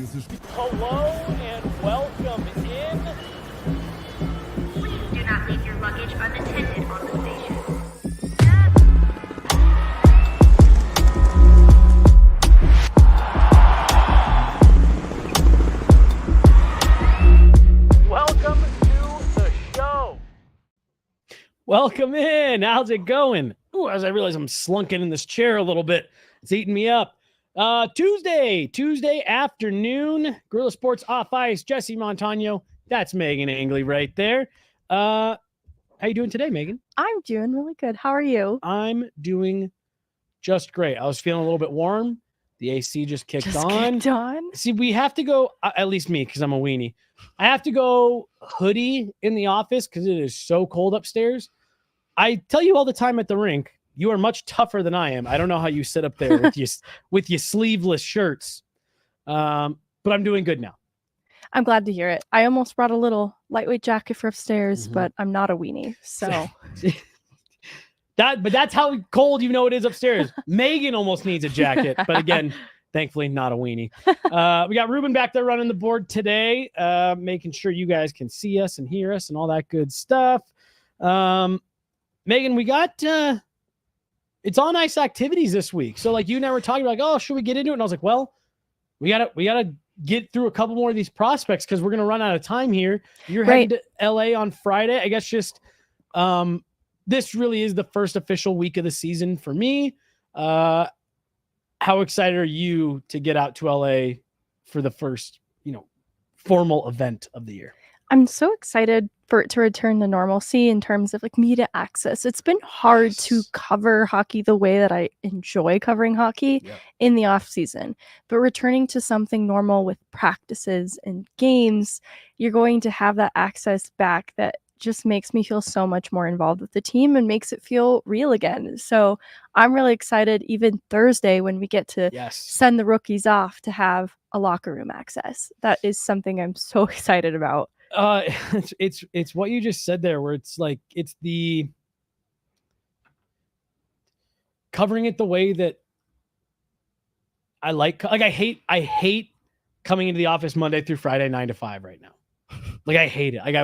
Hello and welcome in. Please do not leave your luggage unattended on the station. Welcome to the show. Welcome in. How's it going? Ooh, as I realize I'm slunking in this chair a little bit, it's eating me up. Tuesday afternoon, Guerrilla Sports Off Ice, Jesse Montanto. That's Meghan Angley right there. How you doing today, Meghan? I'm doing really good. How are you? I'm doing just great. I was feeling a little bit warm. The AC just kicked on. See, we have to go, at least me, because I'm a weenie. I have to go hoodie in the office because it is so cold upstairs. I tell you all the time at the rink, you are much tougher than I am. I don't know how you sit up there with your sleeveless shirts. But I'm doing good now. I'm glad to hear it. I almost brought a little lightweight jacket for upstairs, but I'm not a weenie. So but that's how cold you know it is upstairs. Meghan almost needs a jacket, but again, thankfully not a weenie. We got Ruben back there running the board today, making sure you guys can see us and hear us and all that good stuff. Meghan, we got it's on ice activities this week. So like you and I were talking about, like, oh, should we get into it? And I was like, well, we gotta get through a couple more of these prospects because we're gonna run out of time here. You're heading to LA on Friday. I guess just this really is the first official week of the season for me. How excited are you to get out to LA for the first, formal event of the year? I'm so excited for it to return to normalcy in terms of like media access. It's been hard to cover hockey the way that I enjoy covering hockey in the off season, but returning to something normal with practices and games, you're going to have that access back that just makes me feel so much more involved with the team and makes it feel real again. So I'm really excited even Thursday when we get to send the rookies off to have a locker room access. That is something I'm so excited about. It's what you just said there, where it's like it's the covering it the way that I like. Like I hate coming into the office Monday through Friday 9 to 5 right now. Like I hate it. Like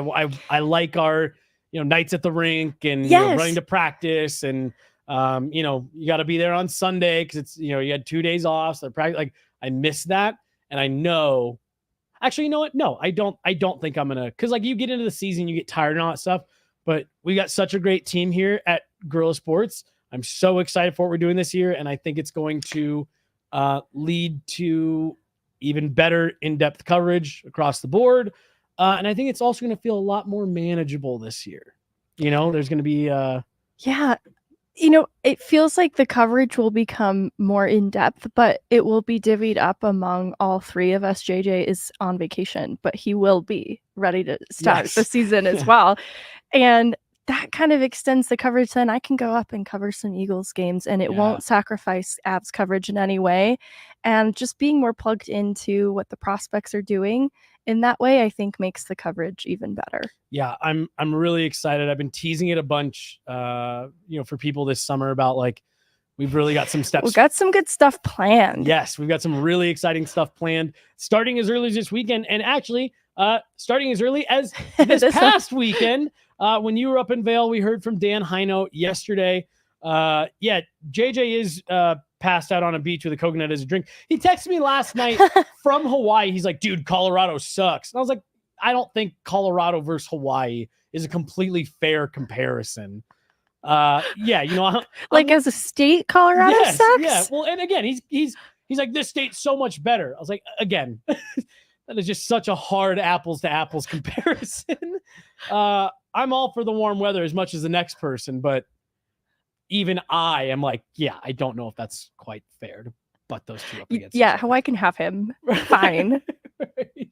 I like our nights at the rink and running to practice and you got to be there on Sunday because it's you had 2 days off. So practice, like I miss that, and I know. Actually, you know what? No, I don't think I'm gonna, because like you get into the season, you get tired and all that stuff. But we got such a great team here at Guerrilla Sports. I'm so excited for what we're doing this year, and I think it's going to lead to even better in-depth coverage across the board. And I think it's also going to feel a lot more manageable this year. There's going to be it feels like the coverage will become more in-depth, but it will be divvied up among all three of us. JJ is on vacation, but he will be ready to start the season as well. And that kind of extends the coverage. Then I can go up and cover some Eagles games, and it won't sacrifice Avs coverage in any way. And just being more plugged into what the prospects are doing in that way, I think makes the coverage even better. Yeah, I'm really excited. I've been teasing it a bunch, for people this summer about like we've really got some steps. We've got some good stuff planned. Yes, we've got some really exciting stuff planned, starting as early as this weekend, and actually starting as early as this past weekend. When you were up in Vail, we heard from Dan Heino yesterday. JJ is passed out on a beach with a coconut as a drink. He texted me last night from Hawaii. He's like, dude, Colorado sucks. And I was like, I don't think Colorado versus Hawaii is a completely fair comparison. As a state, Colorado sucks? Yeah. Well, and again, he's like, this state's so much better. I was like, again, that is just such a hard apples to apples comparison. I'm all for the warm weather as much as the next person, but even I am like, I don't know if that's quite fair to butt those two up against each other. Hawaii can have him. Fine. Right.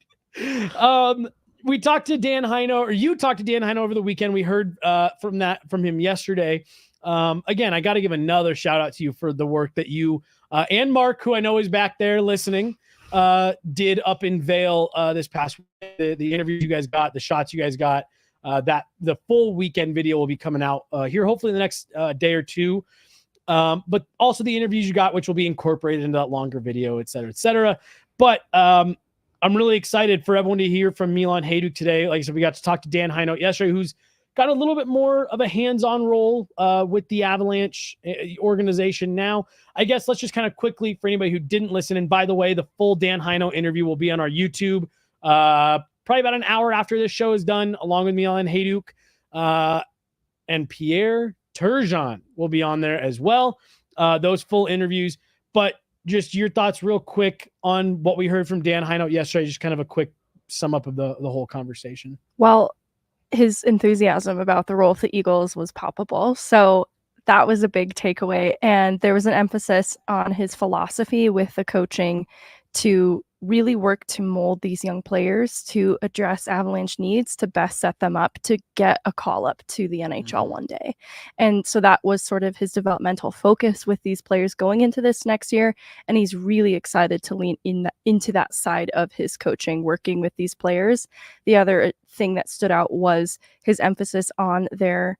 We talked to Dan Heino, or you talked to Dan Heino over the weekend. We heard from him yesterday. Again, I got to give another shout out to you for the work that you and Mark, who I know is back there listening, did up in Vail this past week. The interviews you guys got, the shots you guys got. That the full weekend video will be coming out here hopefully in the next day or two. But also the interviews you got, which will be incorporated into that longer video, et cetera, et cetera. But I'm really excited for everyone to hear from Milan Hejduk today. Like I said, we got to talk to Dan Heinold yesterday, who's got a little bit more of a hands-on role with the Avalanche organization now. I guess let's just kind of quickly, for anybody who didn't listen, and by the way, the full Dan Heinold interview will be on our YouTube probably about an hour after this show is done, along with Milan Hejduk. And Pierre Turgeon will be on there as well. Those full interviews. But just your thoughts real quick on what we heard from Dan Heinold yesterday, just kind of a quick sum up of the whole conversation. Well, his enthusiasm about the role of the Eagles was palpable. So that was a big takeaway. And there was an emphasis on his philosophy with the coaching to really work to mold these young players to address Avalanche needs to best set them up to get a call up to the NHL one day. And so that was sort of his developmental focus with these players going into this next year. And he's really excited to lean into that side of his coaching, working with these players. The other thing that stood out was his emphasis on their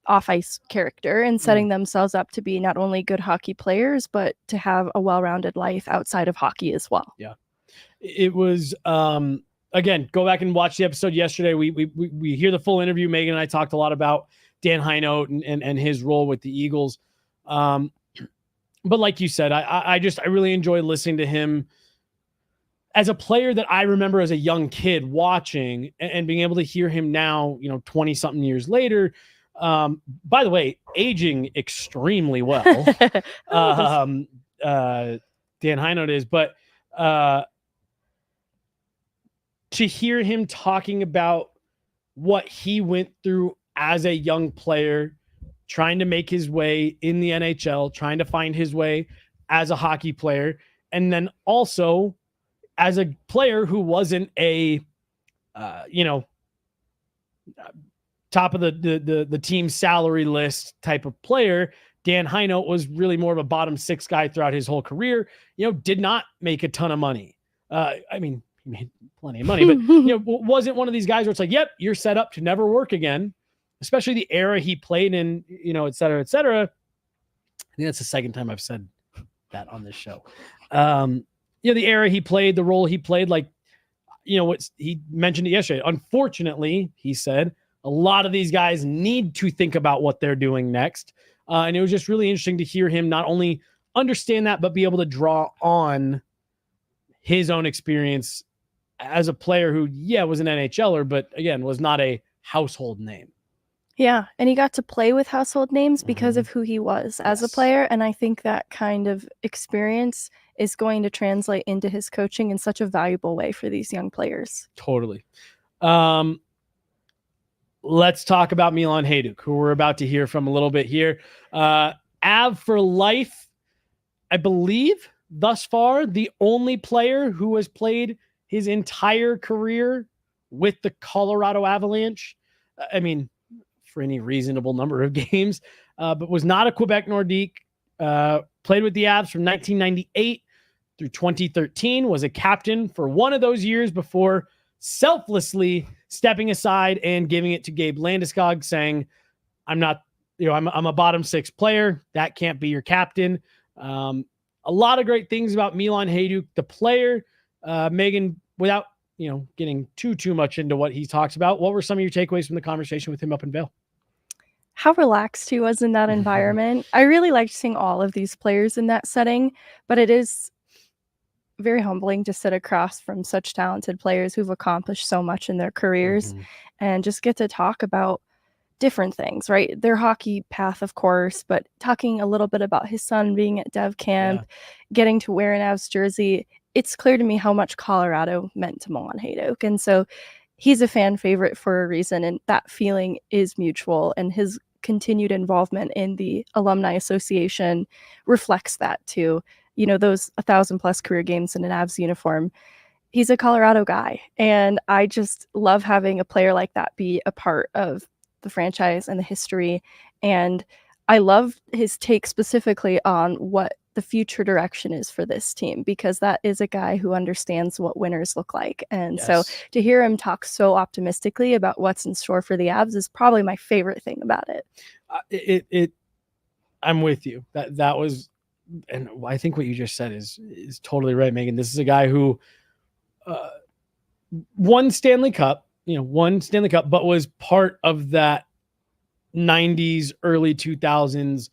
off-ice character and setting themselves up to be not only good hockey players, but to have a well-rounded life outside of hockey as well. Yeah. It was, again, go back and watch the episode yesterday. We hear the full interview. Megan and I talked a lot about Dan Heinold and his role with the Eagles. But like you said, I really enjoy listening to him as a player that I remember as a young kid watching and being able to hear him now, 20 something years later. By the way, aging extremely well. Dan Heinold is, but to hear him talking about what he went through as a young player, trying to make his way in the NHL, trying to find his way as a hockey player, and then also as a player who wasn't a, top of the team's salary list type of player. Dan Heinold was really more of a bottom six guy throughout his whole career, did not make a ton of money. He made plenty of money, but wasn't one of these guys where it's like, yep, you're set up to never work again, especially the era he played in, et cetera, et cetera. I think that's the second time I've said that on this show. The era he played, the role he played, what he mentioned it yesterday. Unfortunately, he said, a lot of these guys need to think about what they're doing next. And it was just really interesting to hear him not only understand that, but be able to draw on his own experience as a player who, was an NHLer, but again, was not a household name. Yeah. And he got to play with household names because of who he was as a player. And I think that kind of experience is going to translate into his coaching in such a valuable way for these young players. Totally. Let's talk about Milan Hejduk, who we're about to hear from a little bit here. Av for life, I believe, thus far, the only player who has played his entire career with the Colorado Avalanche. For any reasonable number of games, but was not a Quebec Nordique. Played with the Avs from 1998 through 2013, was a captain for one of those years before selflessly stepping aside and giving it to Gabe Landeskog, saying, I'm a bottom six player. That can't be your captain. A lot of great things about Milan Hejduk, the player. Megan, without getting too much into what he talks about, what were some of your takeaways from the conversation with him up in Vail? How relaxed he was in that environment. I really liked seeing all of these players in that setting, but it is very humbling to sit across from such talented players who've accomplished so much in their careers and just get to talk about different things, right? Their hockey path, of course, but talking a little bit about his son being at Dev Camp, getting to wear an Avs jersey. It's clear to me how much Colorado meant to Milan Hejduk. And so he's a fan favorite for a reason, and that feeling is mutual, and his continued involvement in the Alumni Association reflects that too. Those 1,000+ career games in an Avs uniform. He's a Colorado guy, and I just love having a player like that be a part of the franchise and the history. And I love his take specifically on what the future direction is for this team, because that is a guy who understands what winners look like. And so to hear him talk so optimistically about what's in store for the Avs is probably my favorite thing about it. I'm with you. That was, and I think what you just said is totally right, Megan. This is a guy who won Stanley Cup, but was part of that 90s, early 2000s,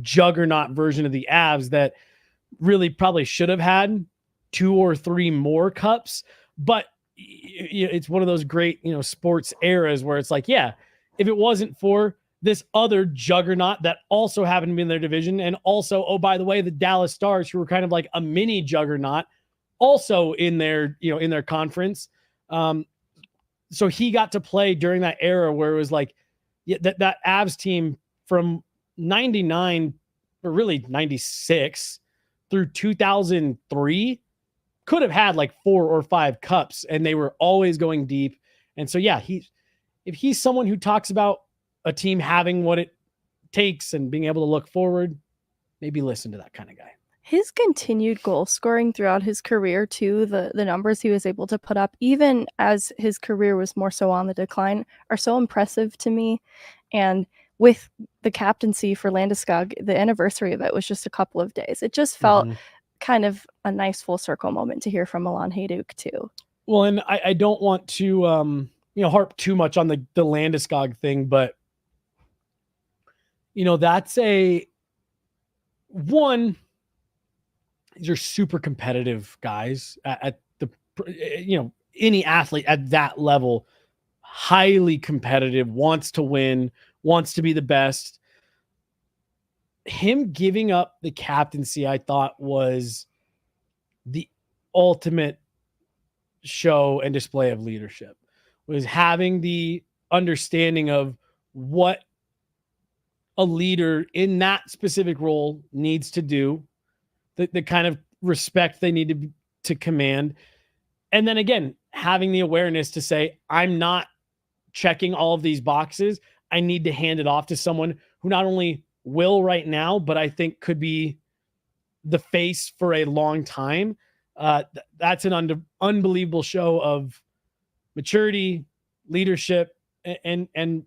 juggernaut version of the Avs that really probably should have had 2 or 3 more cups. But it's one of those great, sports eras where it's like, yeah, if it wasn't for this other juggernaut that also happened to be in their division, and also, oh, by the way, the Dallas Stars, who were kind of like a mini juggernaut, also in their, in their conference. So he got to play during that era where it was like, yeah, that Avs team from 99, or really 96 through 2003 could have had like 4 or 5 cups, and they were always going deep. And so, yeah, if he's someone who talks about a team having what it takes and being able to look forward, maybe listen to that kind of guy. His continued goal scoring throughout his career, too, the numbers he was able to put up, even as his career was more so on the decline, are so impressive to me. And with the captaincy for Landeskog, the anniversary of it was just a couple of days. It just felt kind of a nice full circle moment to hear from Milan Hejduk, too. Well, and I don't want to harp too much on the Landeskog thing, but that's these are super competitive guys at the any athlete at that level, highly competitive, wants to win, wants to be the best. Him giving up the captaincy, I thought, was the ultimate show and display of leadership, was having the understanding of what a leader in that specific role needs to do, the kind of respect they need to command. And then again, having the awareness to say, I'm not checking all of these boxes. I need to hand it off to someone who not only will right now, but I think could be the face for a long time. That's an unbelievable show of maturity, leadership, and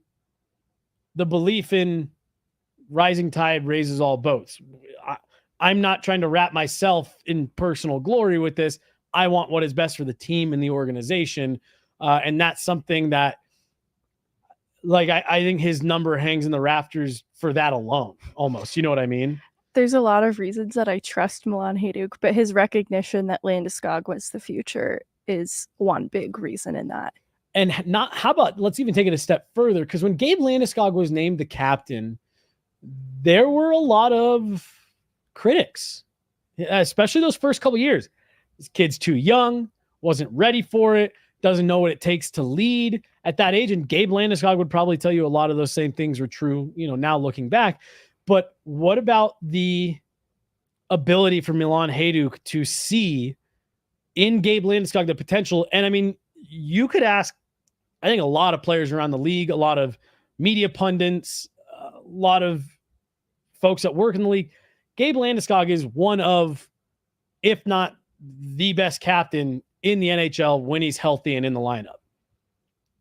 the belief in rising tide raises all boats. I'm not trying to wrap myself in personal glory with this. I want what is best for the team and the organization. And that's something that, like, I think his number hangs in the rafters for that alone, almost. You know what I mean? There's a lot of reasons that I trust Milan Hejduk, but his recognition that Landeskog was the future is one big reason in that. And how about, let's even take it a step further, because when Gabe Landeskog was named the captain, there were a lot of critics, especially those first couple years. This kid's too young, wasn't ready for it, doesn't know what it takes to lead at that age. And Gabe Landeskog would probably tell you a lot of those same things were true, now looking back. But what about the ability for Milan Hejduk to see in Gabe Landeskog the potential? And I mean, you could ask, I think, a lot of players around the league, a lot of media pundits, a lot of folks that work in the league. Gabe Landeskog is one of, if not the best captain in the NHL when he's healthy and in the lineup.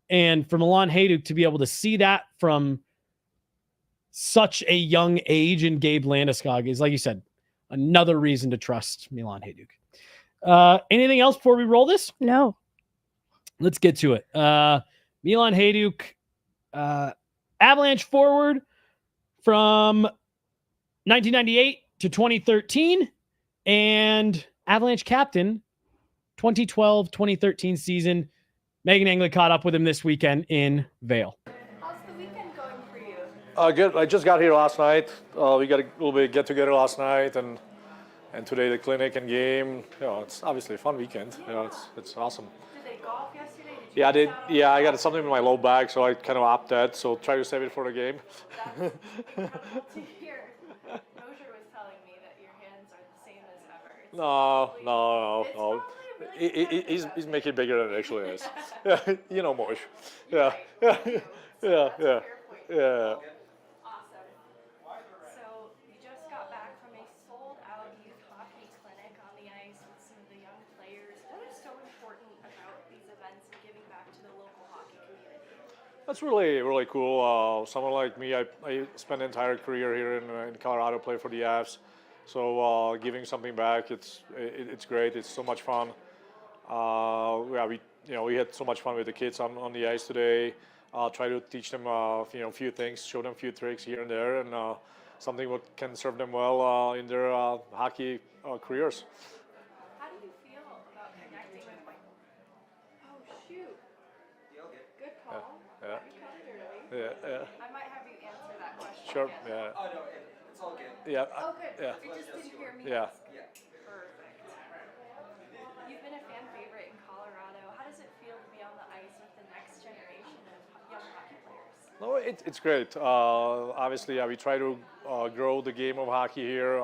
And for Milan Hejduk to be able to see that from such a young age in Gabe Landeskog is, like you said, another reason to trust Milan Hejduk. Anything else before we roll this? No. Let's get to it. Milan Hejduk, Avalanche forward from 1998 to 2013, and Avalanche captain 2012-2013 season. Meghan Angley caught up with him this weekend in Vail. How's the weekend going for you? Good. I just got here last night. We got a little bit get together last night, and today the clinic and game. It's obviously a fun weekend. It's awesome. Did they golf yesterday? Yeah, I did. Yeah, I got something in my low back, so I kind of opted. So try to save it for the game. That's incredible to hear. Mosher was telling me that your hands are the same as ever. It's No. He's making it bigger than it actually is. Yeah, Mosh. Yeah. Yeah. Awesome. So you just got back from a sold-out youth hockey clinic on the ice with some of the young players. What is so important about these events and giving back to the local hockey community? That's really, really cool. Someone like me, I spent an entire career here in Colorado, play for the Avs. So giving something back, it's great. It's so much fun. We we had so much fun with the kids on the ice today. Try to teach them a few things, show them a few tricks here and there, and something what can serve them well in their hockey careers. How do you feel about connecting with? Oh shoot! Good call. Yeah. Have you cut it early? Yeah. I might have you answer that question. Sure. again. Yeah. Oh no, it's all good. Yeah. Oh, good. Yeah. You just didn't hear me Yeah. ask. Perfect. You've been a fan favorite in Colorado. How does it feel to be on the ice with the next generation of young hockey players? No, it's great. Obviously, we try to grow the game of hockey here.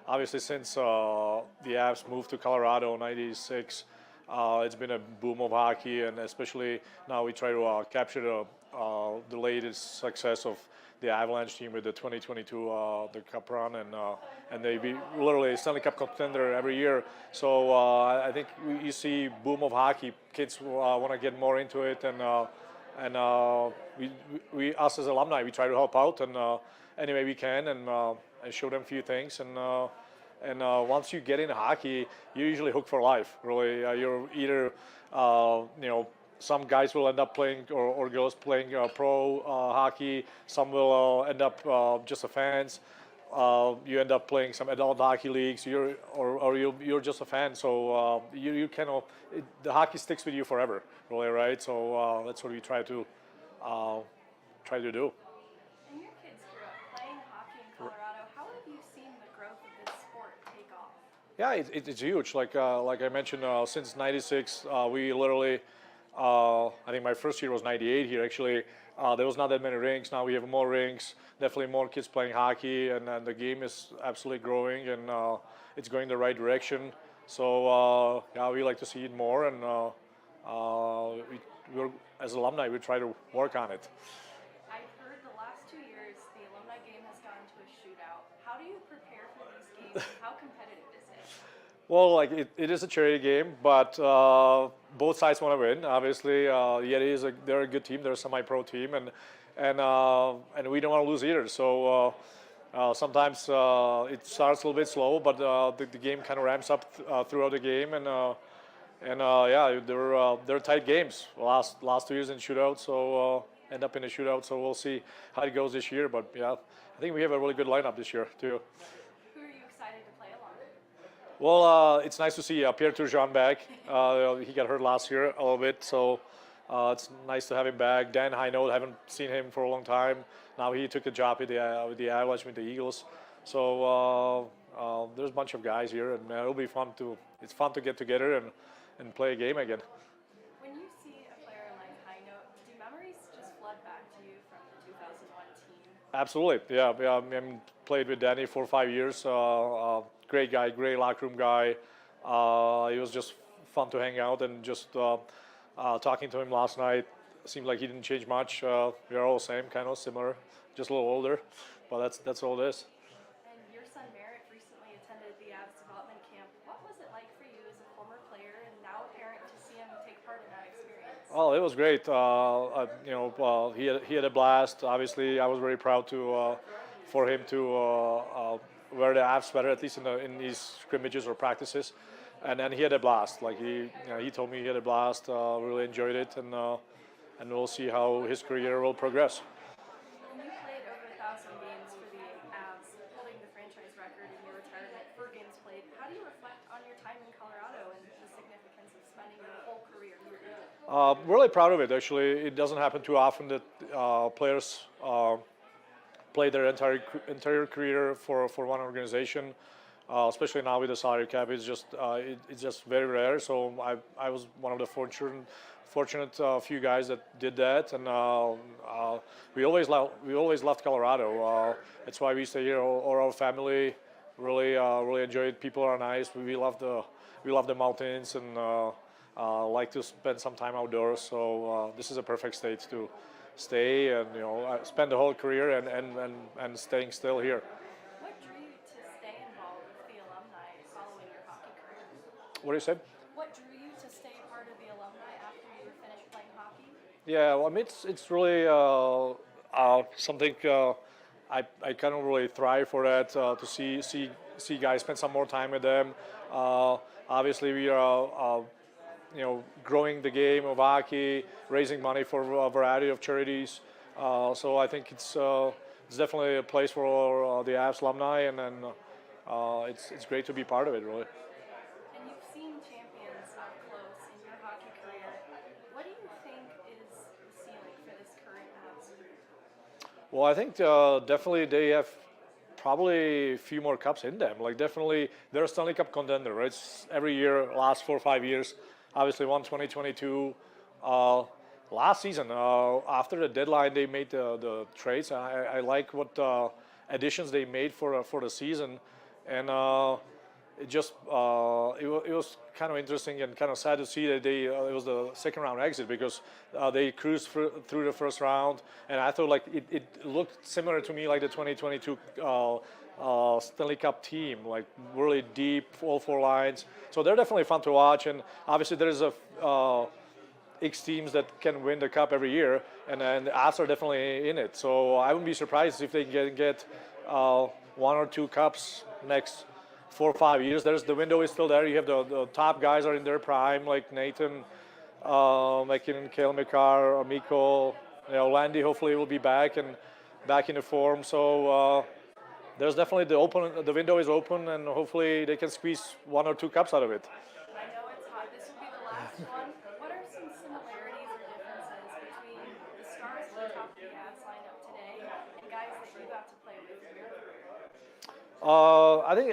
Obviously, since the Avs moved to Colorado in '96, it's been a boom of hockey, and especially now we try to capture the latest success of the Avalanche team with the 2022 the Cup run, and they be literally a Stanley Cup contender every year. So I think you see boom of hockey. Kids want to get more into it, and we us as alumni, we try to help out and any way we can, and show them a few things, and once you get into hockey, you're usually hooked for life. Really, you're either some guys will end up playing or girls playing pro hockey. Some will end up just a fans. You end up playing some adult hockey leagues. You're just a fan. So you kind of the hockey sticks with you forever, really, right? So that's what we try to do. And your kids grew up playing hockey in Colorado. How have you seen the growth of this sport take off? Yeah, it's huge. Like I mentioned, since '96, we literally. I think my first year was '98 here. Actually, there was not that many rinks. Now we have more rinks. Definitely more kids playing hockey, and the game is absolutely growing, and it's going the right direction. So yeah, we like to see it more, and we're as alumni, we try to work on it. I've heard the last 2 years the alumni game has gone to a shootout. How do you prepare for these games? How competitive is it? Well, like it is a charity game, but both sides want to win. Obviously, they're a good team. They're a semi-pro team, and we don't want to lose either. So sometimes it starts a little bit slow, but the game kind of ramps up throughout the game, and yeah, they're tight games. Last 2 years in shootout, so end up in a shootout. So we'll see how it goes this year. But yeah, I think we have a really good lineup this year too. Who are you excited to play along? Well, it's nice to see Pierre Turgeon back. He got hurt last year a little bit, so it's nice to have him back. Dan Heinold, haven't seen him for a long time. Now he took a job with the Avalanche, with the Eagles. So there's a bunch of guys here, and it'll be fun it's fun to get together and play a game again. When you see a player like Heinold, do memories just flood back to you from the 2001 team? Absolutely, yeah. I played with Danny for 5 years. Great guy, great locker room guy. It was just fun to hang out, and just talking to him last night, seemed like he didn't change much. We are all the same, kind of similar, just a little older, but that's all it is. And your son Merritt recently attended the Avs development camp. What was it like for you as a former player and now a parent to see him take part in that experience? Oh, it was great. He had a blast. Obviously, I was very proud for him to wear the Avs sweater, at least in these scrimmages or practices, and then he had a blast. Like he told me he had a blast. Really enjoyed it, and we'll see how his career will progress. When you played over 1,000 games for the Avs, holding the franchise record in your retirement for games played, how do you reflect on your time in Colorado and the significance of spending your whole career here? Really proud of it, actually. It doesn't happen too often that players play their entire career for one organization, especially now with the salary cap. It's just very rare. So I was one of the fortunate few guys that did that, and we always loved Colorado. That's why we stay here. All our family really enjoy it. People are nice. We love the mountains, and like to spend some time outdoors. So this is a perfect state to stay and spend the whole career and staying still here. What drew you to stay involved with the alumni following your hockey career? What do you say? What drew you to stay part of the alumni after you were finished playing hockey? Yeah, well, I mean, it's really something I kind of really thrive for that, to see guys, spend some more time with them. Obviously, we are growing the game of hockey, raising money for a variety of charities. So I think it's definitely a place for the Avs alumni, and it's great to be part of it, really. And you've seen champions up close in your hockey career. What do you think is the ceiling for this current Avs? Well, I think definitely they have probably a few more cups in them. Like definitely they're a Stanley Cup contender, right? It's every year, last 4 or 5 years. Obviously won 2022. Last season, after the deadline, they made the trades. I like what additions they made for the season, and it just it was kind of interesting and kind of sad to see that it was the second round exit, because they cruised through the first round, and I thought like it looked similar to me like the 2022 Stanley Cup team, like really deep, all 4 lines. So they're definitely fun to watch, and obviously there is a X teams that can win the cup every year, and the Avs are definitely in it. So I wouldn't be surprised if they can get 1 or 2 cups next 4 or 5 years. The window is still there. You have the top guys are in their prime, like Nathan, McKinnon, Kale McCarr, Mikko, Landy. Hopefully will be back and back into form. So there's definitely the window is open, and hopefully they can squeeze 1 or 2 cups out of it. I know it's hot. This will be the last one. What are some similarities or differences between the stars at the top of the Avs lineup today and guys that you got to play with in your career?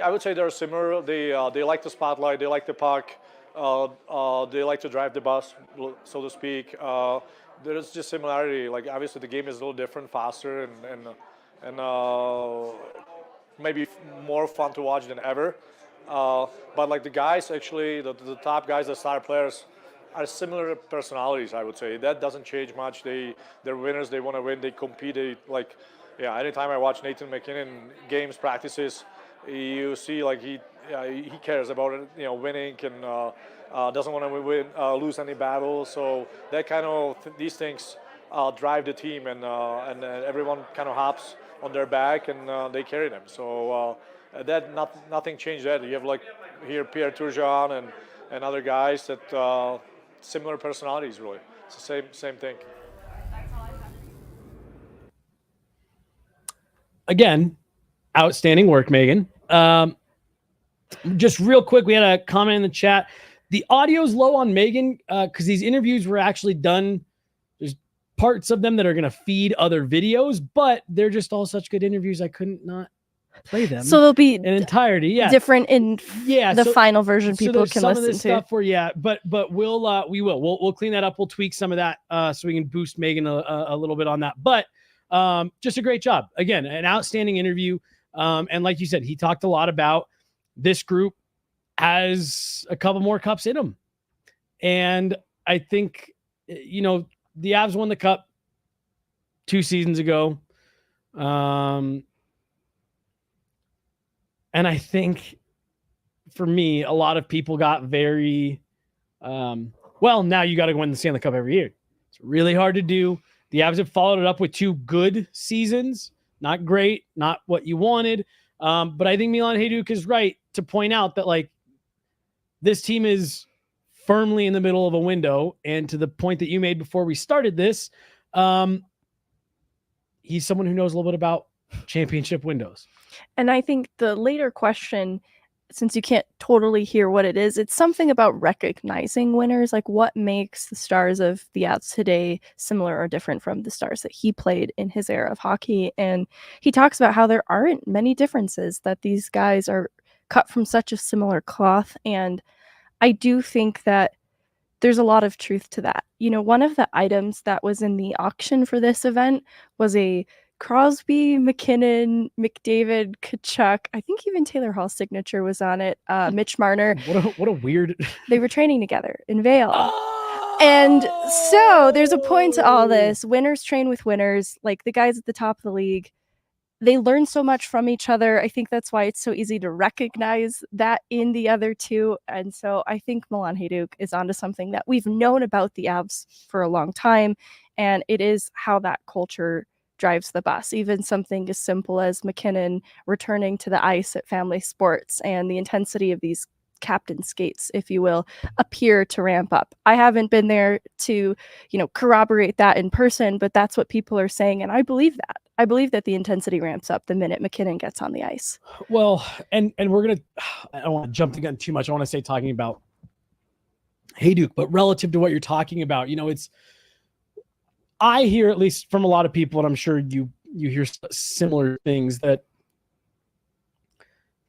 I would say they're similar. They like the spotlight. They like the puck. They like to drive the bus, so to speak. There's just similarity. Like obviously the game is a little different, faster, and maybe more fun to watch than ever. But like the guys, actually, the top guys, the star players, are similar personalities. I would say that doesn't change much. They're winners. They want to win. They compete. Anytime I watch Nathan McKinnon games, practices, you see like he cares about it, winning, and doesn't want to lose any battles. So that kind of these things drive the team, and everyone kind of hops on their back, and they carry them. So nothing changed that. You have like here Pierre Turgeon and other guys that similar personalities really. It's the same thing. Again, outstanding work, Megan. Just real quick, we had a comment in the chat. The audio's low on Megan because these interviews were actually done. There's parts of them that are going to feed other videos, but they're just all such good interviews. I couldn't not play them. So they'll be in entirety. Yeah, different in the final version. People can listen to. Stuff where but we'll clean that up. We'll tweak some of that so we can boost Megan a little bit on that. But just a great job. Again, an outstanding interview. And like you said, he talked a lot about this group has a couple more cups in them. And I think, the Avs won the cup 2 seasons ago. And I think for me, a lot of people got very, now you got to win the Stanley Cup every year. It's really hard to do. The Avs have followed it up with 2 good seasons. Not great, not what you wanted. But I think Milan Hejduk is right to point out that like this team is firmly in the middle of a window. And to the point that you made before we started this, he's someone who knows a little bit about championship windows. And I think the later question, since you can't totally hear what it is, it's something about recognizing winners. Like what makes the stars of the Avs today similar or different from the stars that he played in his era of hockey. And he talks about how there aren't many differences, that these guys are cut from such a similar cloth. And I do think that there's a lot of truth to that. One of the items that was in the auction for this event was a Crosby, McKinnon, McDavid, Tkachuk. I think even Taylor Hall's signature was on it. Mitch Marner. What a weird. They were training together in Vail. Oh! And so there's a point to all this. Winners train with winners. Like the guys at the top of the league, they learn so much from each other. I think that's why it's so easy to recognize that in the other two. And so I think Milan Hejduk is onto something that we've known about the Avs for a long time. And it is how that culture drives the bus. Even something as simple as McKinnon returning to the ice at family sports and the intensity of these captain skates, if you will, appear to ramp up. I haven't been there to, corroborate that in person, but that's what people are saying. And I believe that. I believe that the intensity ramps up the minute MacKinnon gets on the ice. Well, and we're going to, I don't want to jump the gun too much. I want to say talking about Hejduk, but relative to what you're talking about, I hear, at least from a lot of people, and I'm sure you hear similar things, that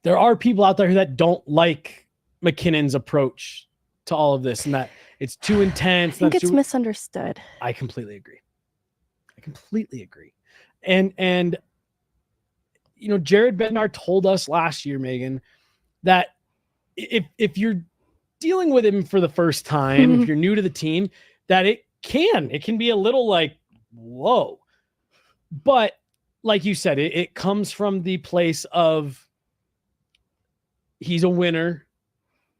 there are people out there that don't like MacKinnon's approach to all of this, and that it's too intense. I think it's misunderstood. I completely agree. And Jared Bednar told us last year, Megan, that if you're dealing with him for the first time, if you're new to the team, that it can be a little like, whoa. But like you said, it comes from the place of he's a winner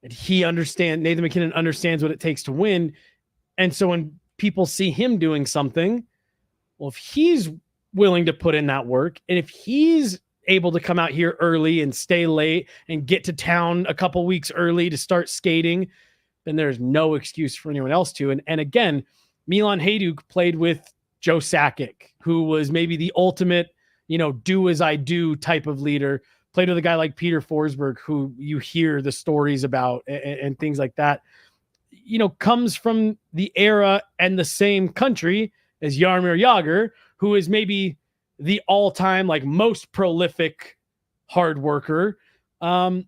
and Nathan MacKinnon understands what it takes to win. And so when people see him doing something, well, if he's willing to put in that work, and if he's able to come out here early and stay late and get to town a couple weeks early to start skating, then there's no excuse for anyone else to. And again, Milan Hejduk played with Joe Sakic, who was maybe the ultimate, do as I do type of leader. Played with a guy like Peter Forsberg, who you hear the stories about and things like that, comes from the era and the same country as Jaromir Jagr, who is maybe the all-time most prolific hard worker. It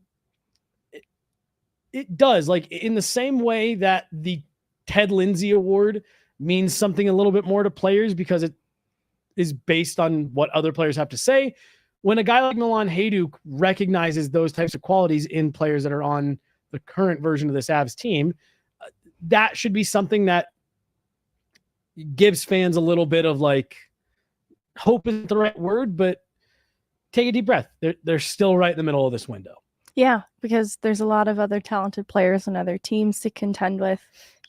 does, in the same way that the Ted Lindsay Award means something a little bit more to players because it is based on what other players have to say. When a guy like Milan Hejduk recognizes those types of qualities in players that are on the current version of this Avs team, that should be something that gives fans a little bit of hope isn't the right word, but take a deep breath. They're still right in the middle of this window. Yeah, because there's a lot of other talented players and other teams to contend with.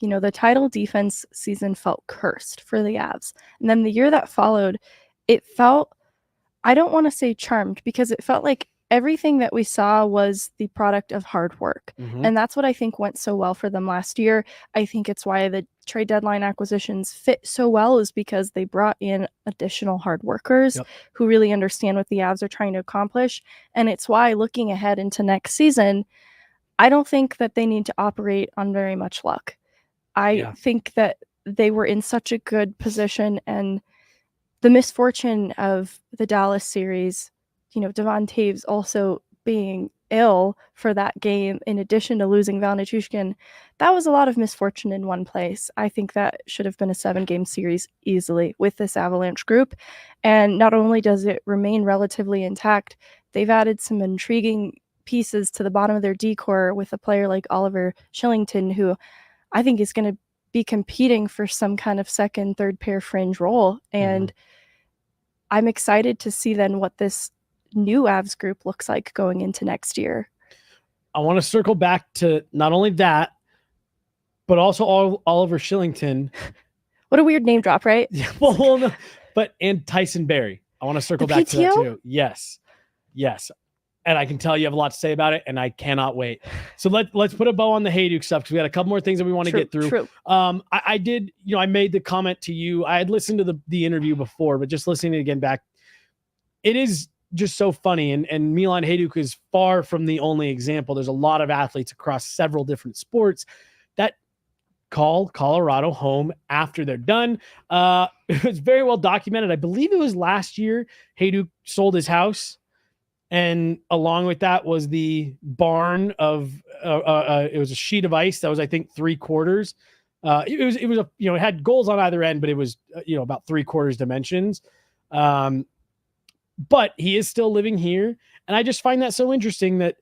The title defense season felt cursed for the Avs. And then the year that followed, it felt, I don't want to say charmed, because it felt like everything that we saw was the product of hard work. Mm-hmm. And that's what I think went so well for them last year. I think it's why the trade deadline acquisitions fit so well, is because they brought in additional hard workers who really understand what the Avs are trying to accomplish. And it's why, looking ahead into next season, I don't think that they need to operate on very much luck. I think that they were in such a good position, and the misfortune of the Dallas series, Devon Taves also being ill for that game, in addition to losing Val Nichushkin, that was a lot of misfortune in one place. I think that should have been a 7-game series easily with this Avalanche group. And not only does it remain relatively intact, they've added some intriguing pieces to the bottom of their decor with a player like Oliver Shillington, who I think is going to be competing for some kind of second, third pair fringe role. And I'm excited to see then what this new Avs group looks like going into next year. I want to circle back to not only that, but also Oliver Shillington. What a weird name drop, right? Yeah, well, no, and Tyson Barrie. I want to circle back to that too. Yes. And I can tell you have a lot to say about it, and I cannot wait. So let's put a bow on the Hejduk stuff, because we got a couple more things that we want to get through. I did, I made the comment to you. I had listened to the interview before, but just listening again back, it is just so funny. And Milan Hejduk is far from the only example. There's a lot of athletes across several different sports that call Colorado home after they're done. It was very well documented. I believe it was last year Hejduk sold his house. And along with that was the barn of, it was a sheet of ice that was, I think, 3/4. It was it had goals on either end, but it was, about 3/4 dimensions. But he is still living here. And I just find that so interesting that,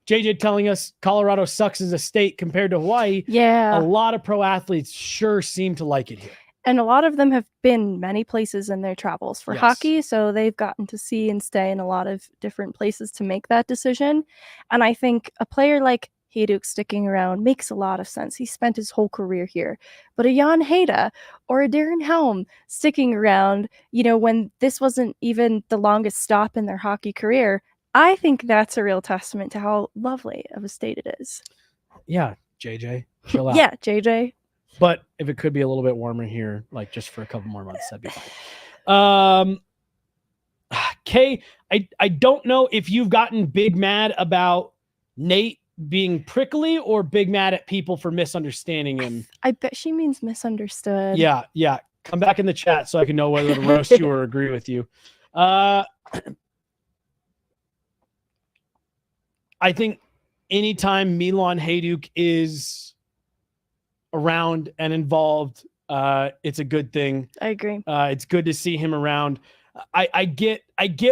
JJ telling us Colorado sucks as a state compared to Hawaii. Yeah. A lot of pro athletes sure seem to like it here. And a lot of them have been many places in their travels for hockey, so they've gotten to see and stay in a lot of different places to make that decision. And I think a player like Hejduk sticking around makes a lot of sense. He spent his whole career here. But a Jan Hejda or a Darren Helm sticking around, when this wasn't even the longest stop in their hockey career, I think that's a real testament to how lovely of a state it is. Yeah, JJ, chill out. Yeah, JJ. But if it could be a little bit warmer here, like just for a couple more months, that'd be fine. Kay, I don't know if you've gotten big mad about Nate being prickly or big mad at people for misunderstanding him. I bet she means misunderstood. Yeah. Come back in the chat so I can know whether to roast you or agree with you. I think anytime Milan Hejduk is around and involved, it's a good thing. I agree. It's good to see him around. I get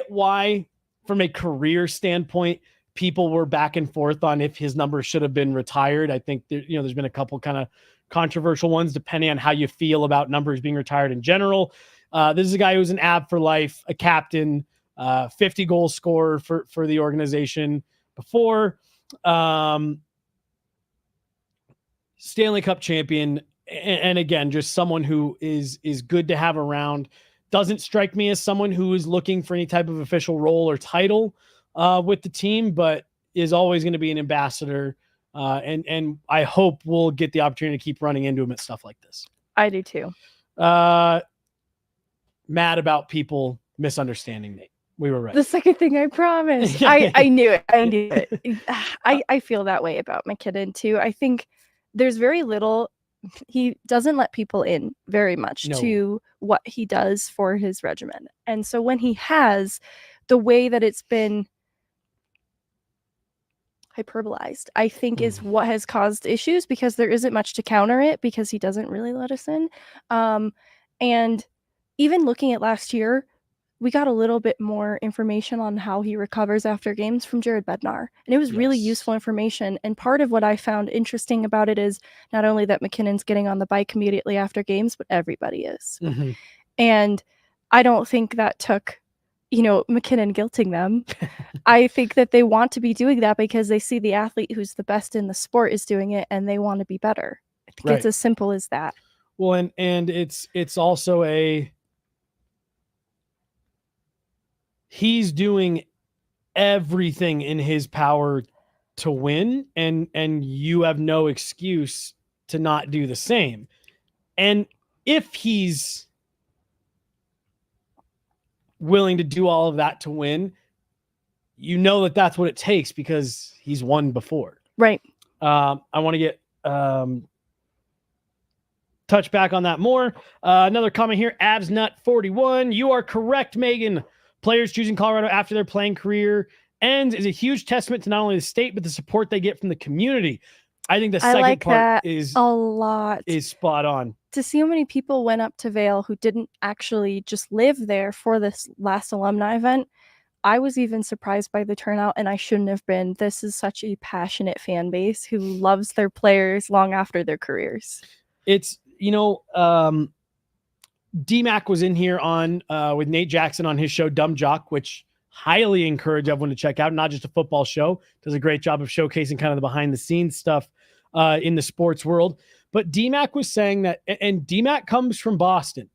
why, from a career standpoint, people were back and forth on if his number should have been retired. I think there's been a couple kind of controversial ones depending on how you feel about numbers being retired in general. This is a guy who's an Ab for life, a captain, 50 goal scorer for the organization before, Stanley Cup champion, and again, just someone who is good to have around. Doesn't strike me as someone who is looking for any type of official role or title with the team, but is always going to be an ambassador. And I hope we'll get the opportunity to keep running into him at stuff like this. I do too. Mad about people misunderstanding Nate. We were right. The second thing I promised. I knew it. I knew it. I feel that way about McKinnon too. I think there's very little. He doesn't let people in very much to what he does for his regimen. And so when he has, the way that it's been hyperbolized, I think is what has caused issues, because there isn't much to counter it, because he doesn't really let us in. And even looking at last year, we got a little bit more information on how he recovers after games from Jared Bednar. And it was really useful information. And part of what I found interesting about it is not only that McKinnon's getting on the bike immediately after games, but everybody is. Mm-hmm. And I don't think that took, McKinnon guilting them. I think that they want to be doing that because they see the athlete who's the best in the sport is doing it, and they want to be better. I think it's as simple as that. Well, and it's also he's doing everything in his power to win, and you have no excuse to not do the same. And if he's willing to do all of that to win, that's what it takes, because he's won before. Right. I want to get touch back on that more. Another comment here, AbsNut41. You are correct, Megan. Players choosing Colorado after their playing career ends is a huge testament to not only the state, but the support they get from the community. I think the second part is a lot. Is spot on. To see how many people went up to Vail who didn't actually just live there for this last alumni event, I was even surprised by the turnout, and I shouldn't have been. This is such a passionate fan base who loves their players long after their careers. It's, DMAC was in here on with Nate Jackson on his show Dumb Jock, which highly encourage everyone to check out. Not just a football show, does a great job of showcasing kind of the behind the scenes stuff in the sports world. But DMAC was saying that, and DMAC comes from Boston,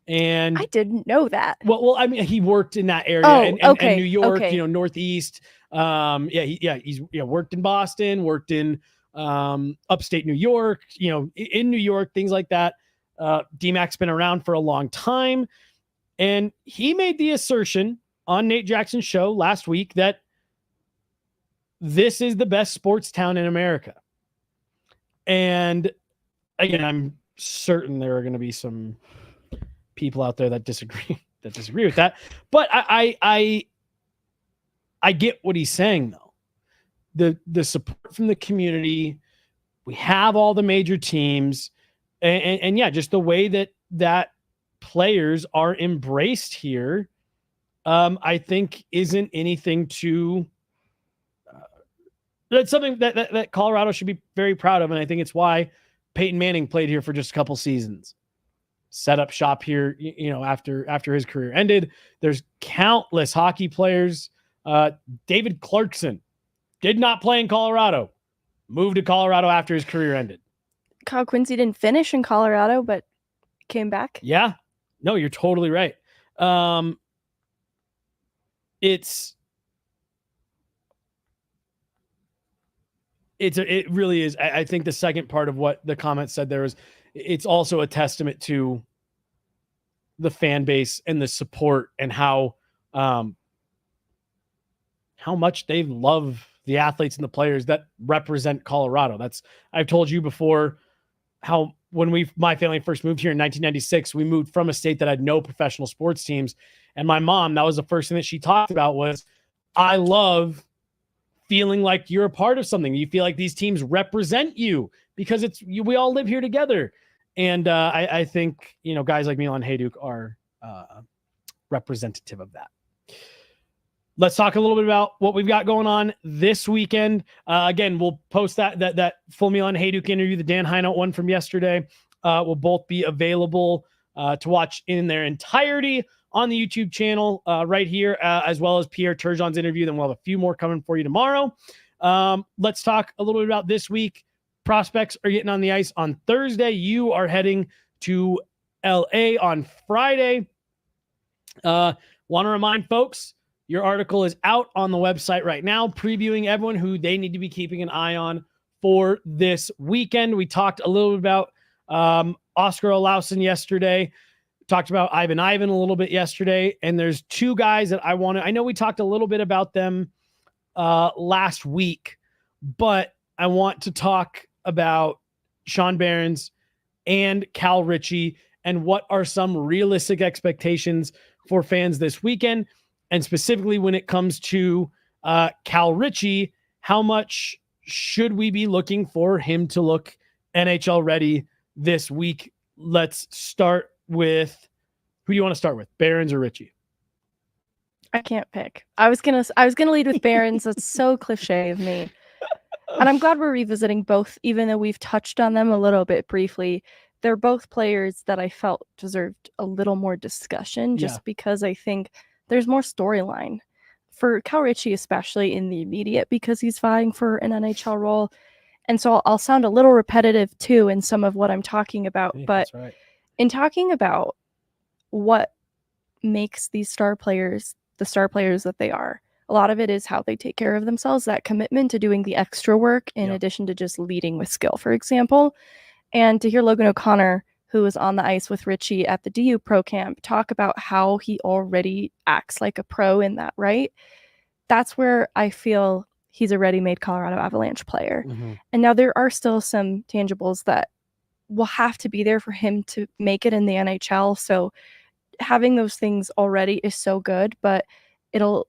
and I didn't know that. Well, I mean, he worked in that area, and New York, Northeast. He's worked in Boston, worked in upstate New York, in New York, things like that. DMAC's been around for a long time, and he made the assertion on Nate Jackson's show last week that this is the best sports town in America. And again, I'm certain there are going to be some people out there that disagree with that, but I get what he's saying though. The support from the community, we have all the major teams. And just the way that players are embraced here, I think isn't anything to. That's something that Colorado should be very proud of, and I think it's why Peyton Manning played here for just a couple seasons, set up shop here. After his career ended, there's countless hockey players. David Clarkson did not play in Colorado, moved to Colorado after his career ended. Kyle Quincy didn't finish in Colorado, but came back. Yeah. No, you're totally right. It's it really is. I think the second part of what the comment said there is, it's also a testament to the fan base and the support and how much they love the athletes and the players that represent Colorado. I've told you before how when my family first moved here in 1996, we moved from a state that had no professional sports teams. And my mom, that was the first thing that she talked about was, I love feeling like you're a part of something. You feel like these teams represent you because we all live here together. And I think, guys like Milan Hejduk are representative of that. Let's talk a little bit about what we've got going on this weekend. Again, we'll post that full Milan Hejduk interview, the Dan Heinout one from yesterday, will both be available to watch in their entirety on the YouTube channel right here, as well as Pierre Turgeon's interview. Then we'll have a few more coming for you tomorrow. Let's talk a little bit about this week. Prospects are getting on the ice on Thursday. You are heading to LA on Friday. Want to remind folks, your article is out on the website right now, previewing everyone who they need to be keeping an eye on for this weekend. We talked a little bit about Oscar Olausson yesterday. Talked about Ivan a little bit yesterday. And there's two guys that I know we talked a little bit about them last week, but I want to talk about Sean Behrens and Cal Ritchie and what are some realistic expectations for fans this weekend. And specifically when it comes to Cal Ritchie, how much should we be looking for him to look NHL ready this week? Let's start with, who do you want to start with, Behrens or Ritchie? I can't pick. I was gonna lead with Behrens. That's so cliche of me. And I'm glad we're revisiting both, even though we've touched on them a little bit briefly. They're both players that I felt deserved a little more discussion, just because I think there's more storyline for Cal Ritchie, especially in the immediate, because he's vying for an NHL role. And so I'll sound a little repetitive too in some of what I'm talking about. But right. In talking about what makes these star players the star players that they are, a lot of it is how they take care of themselves, that commitment to doing the extra work in addition to just leading with skill, for example. And to hear Logan O'Connor, who was on the ice with Ritchie at the DU Pro Camp, talk about how he already acts like a pro in that, right? That's where I feel he's a ready-made Colorado Avalanche player. Mm-hmm. And now there are still some tangibles that will have to be there for him to make it in the NHL. So having those things already is so good, but it'll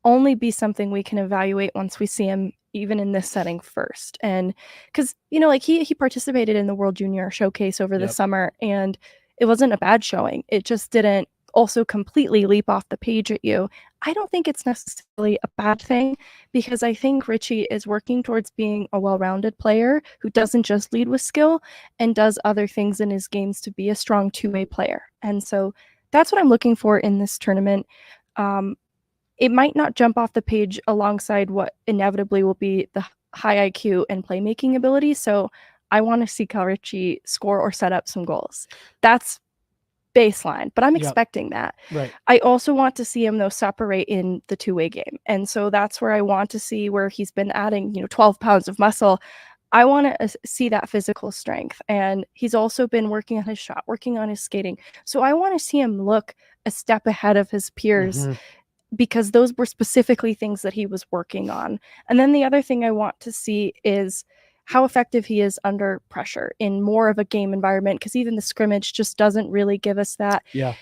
only be something we can evaluate once we see him even in this setting first. And because, he participated in the World Junior Showcase over the summer, and it wasn't a bad showing. It just didn't also completely leap off the page at you. I don't think it's necessarily a bad thing, because I think Ritchie is working towards being a well-rounded player who doesn't just lead with skill and does other things in his games to be a strong two-way player. And so that's what I'm looking for in this tournament. It might not jump off the page alongside what inevitably will be the high IQ and playmaking ability. So I want to see Cal Ritchie score or set up some goals. That's baseline, but I'm expecting that. Right. I also want to see him, though, separate in the two-way game. And so that's where I want to see where he's been adding, 12 pounds of muscle. I want to see that physical strength. And he's also been working on his shot, working on his skating. So I want to see him look a step ahead of his peers. Mm-hmm. Because those were specifically things that he was working on. And then the other thing I want to see is how effective he is under pressure in more of a game environment, because even the scrimmage just doesn't really give us that. Yeah.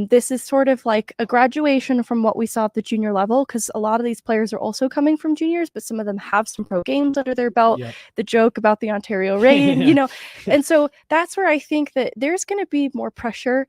This is sort of like a graduation from what we saw at the junior level, because a lot of these players are also coming from juniors, but some of them have some pro games under their belt. Yep. The joke about the Ontario Reign, And so that's where I think that there's going to be more pressure.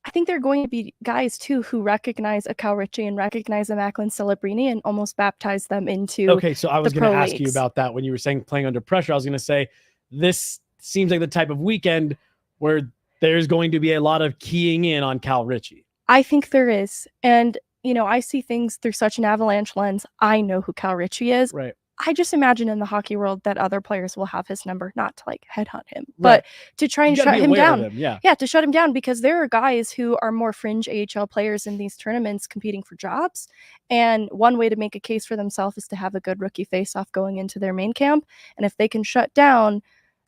I think there are going to be guys, too, who recognize a Cal Ritchie and recognize a Macklin Celebrini and almost baptize them into Okay, so I was going to ask you about that when you were saying playing under pressure. I was going to say this seems like the type of weekend where there's going to be a lot of keying in on Cal Ritchie. I think there is. And, I see things through such an Avalanche lens. I know who Cal Ritchie is. Right. I just imagine in the hockey world that other players will have his number, not to like headhunt him, Right. but to try and You gotta shut be him aware of down. him, yeah. Yeah, to shut him down, because there are guys who are more fringe AHL players in these tournaments competing for jobs. And one way to make a case for themselves is to have a good rookie faceoff going into their main camp. And if they can shut down,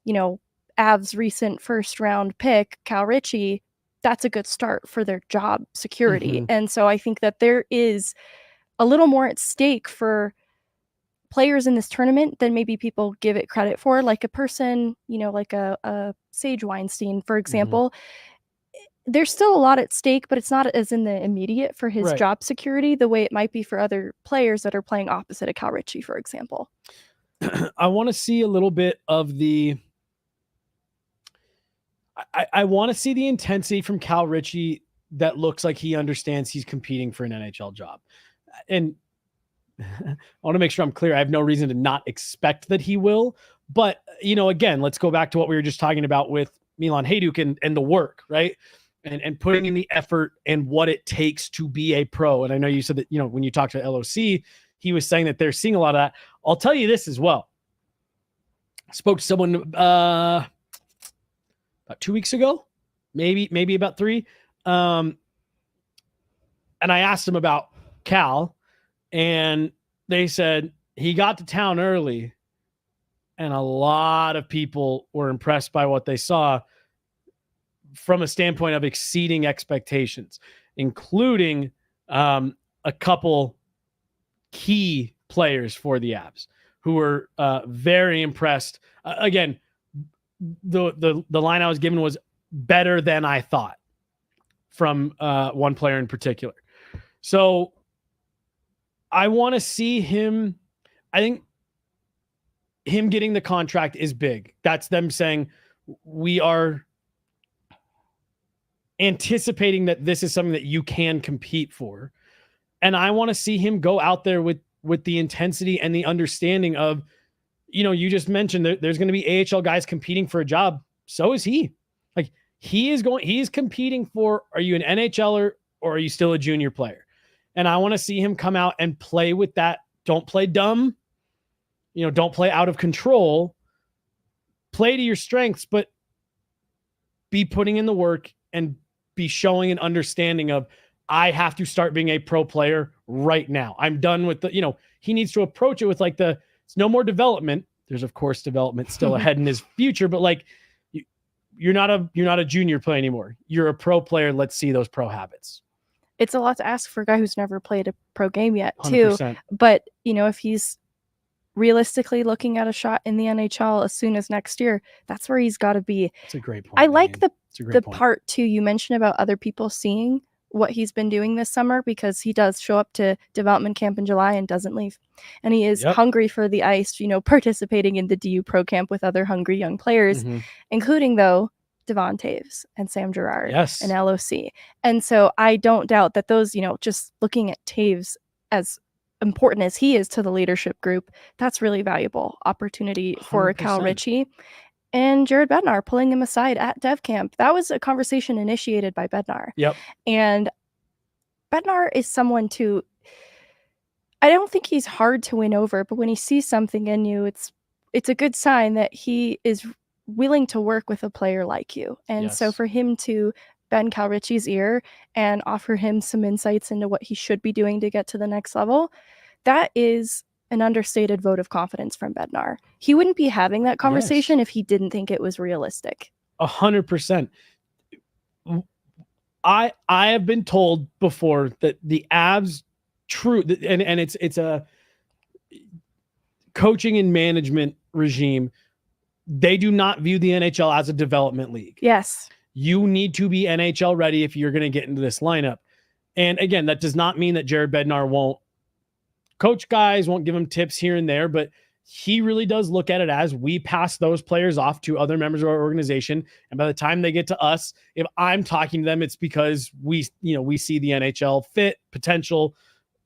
you know, Avs' recent first round pick, Cal Ritchie, that's a good start for their job security. Mhm. And so I think that there is a little more at stake for players in this tournament than maybe people give it credit for. Like a person, you know, like a Sage Weinstein, for example, there's still a lot at stake, but it's not as in the immediate for his Right. job security the way it might be for other players that are playing opposite of Cal Ritchie, for example. I want to see a little bit of the I want to see the intensity from Cal Ritchie that looks like he understands he's competing for an NHL job. And I want to make sure I'm clear. I have no reason to not expect that he will. But, you know, again, let's go back to what we were just talking about with Milan Hejduk and the work, right? And putting in the effort and what it takes to be a pro. And I know you said that, you know, when you talked to LOC, he was saying that they're seeing a lot of that. I'll tell you this as well. I spoke to someone about 2 weeks ago, maybe about 3. And I asked him about Cal, and they said he got to town early, and a lot of people were impressed by what they saw from a standpoint of exceeding expectations, including a couple key players for the Avs who were very impressed. Again, the line I was given was better than I thought from one player in particular. So I want to see him. I think him getting the contract is big. That's them saying we are anticipating that this is something that you can compete for. And I want to see him go out there with the intensity and the understanding of, you know, you just mentioned that there's going to be AHL guys competing for a job. So is he. Like he's competing for, are you an NHLer or are you still a junior player? And I want to see him come out and play with that. Don't play dumb. You know, don't play out of control. Play to your strengths, but be putting in the work and be showing an understanding of, I have to start being a pro player right now. I'm done with the, you know, he needs to approach it with like it's no more development. There's of course development still ahead in his future, but like you're not a junior player anymore. You're a pro player. Let's see those pro habits. It's a lot to ask for a guy who's never played a pro game yet, too. 100%. But, you know, if he's realistically looking at a shot in the NHL as soon as next year, that's where he's got to be. It's a great point. I like the point. part, too, you mentioned about other people seeing what he's been doing this summer, because he does show up to development camp in July and doesn't leave. And he is hungry for the ice, you know, participating in the DU Pro Camp with other hungry young players, including, though, Devon Taves and Sam Girard and LOC. And so I don't doubt that those, you know, just looking at Taves as important as he is to the leadership group, that's really valuable opportunity for 100%. Cal Ritchie. And Jared Bednar pulling him aside at Dev Camp. That was a conversation initiated by Bednar. Yep. And Bednar is someone to, I don't think he's hard to win over, but when he sees something in you, it's a good sign that he is willing to work with a player like you. And so for him to bend Cal Ritchie's ear and offer him some insights into what he should be doing to get to the next level, that is an understated vote of confidence from Bednar. He wouldn't be having that conversation if he didn't think it was realistic. 100%. I have been told before that the Avs and it's a coaching and management regime. They do not view the NHL as a development league. Yes. You need to be NHL ready if you're going to get into this lineup. And again, that does not mean that Jared Bednar won't coach guys, won't give them tips here and there, but he really does look at it as we pass those players off to other members of our organization. And by the time they get to us, if I'm talking to them, it's because we see the NHL fit, potential,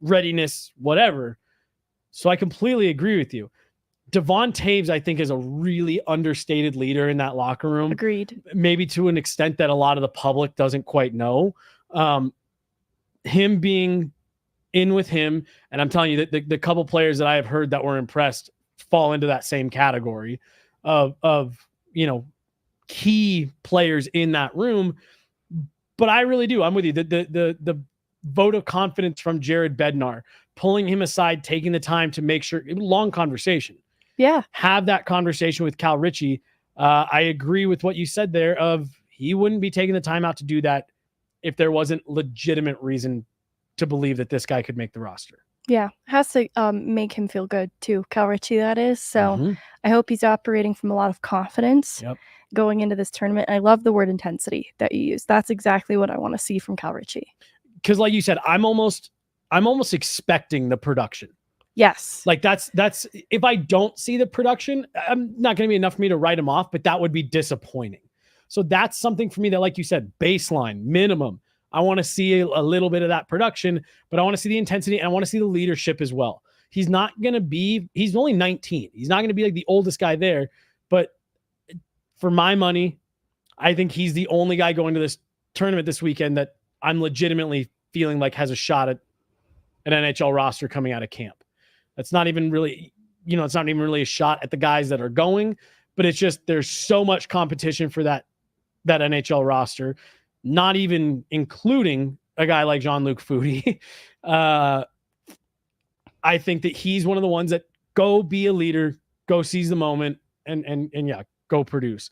readiness, whatever. So I completely agree with you. Devon Taves, I think, is a really understated leader in that locker room. Agreed. Maybe to an extent that a lot of the public doesn't quite know. Him being in with him. And I'm telling you that the couple players that I have heard that were impressed fall into that same category of key players in that room. But I really do. I'm with you. The vote of confidence from Jared Bednar, pulling him aside, taking the time to make sure, long conversation. Yeah. Have that conversation with Cal Ritchie. I agree with what you said there of he wouldn't be taking the time out to do that if there wasn't legitimate reason to believe that this guy could make the roster. Yeah. Has to make him feel good too. Cal Ritchie, that is. So I hope he's operating from a lot of confidence going into this tournament. I love the word intensity that you use. That's exactly what I want to see from Cal Ritchie. Because like you said, I'm almost expecting the production. Yes. Like that's if I don't see the production, I'm not going to be enough for me to write him off, but that would be disappointing. So that's something for me that, like you said, baseline, minimum. I want to see a little bit of that production, but I want to see the intensity and I want to see the leadership as well. He's only 19. He's not going to be like the oldest guy there, but for my money, I think he's the only guy going to this tournament this weekend that I'm legitimately feeling like has a shot at an NHL roster coming out of camp. That's not even really, it's not even really a shot at the guys that are going, but it's just there's so much competition for that NHL roster, not even including a guy like Jean-Luc Foudy. I think that he's one of the ones that go be a leader, go seize the moment, and yeah, go produce.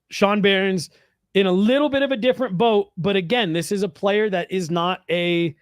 Sean Behrens in a little bit of a different boat, but again, this is a player that is not a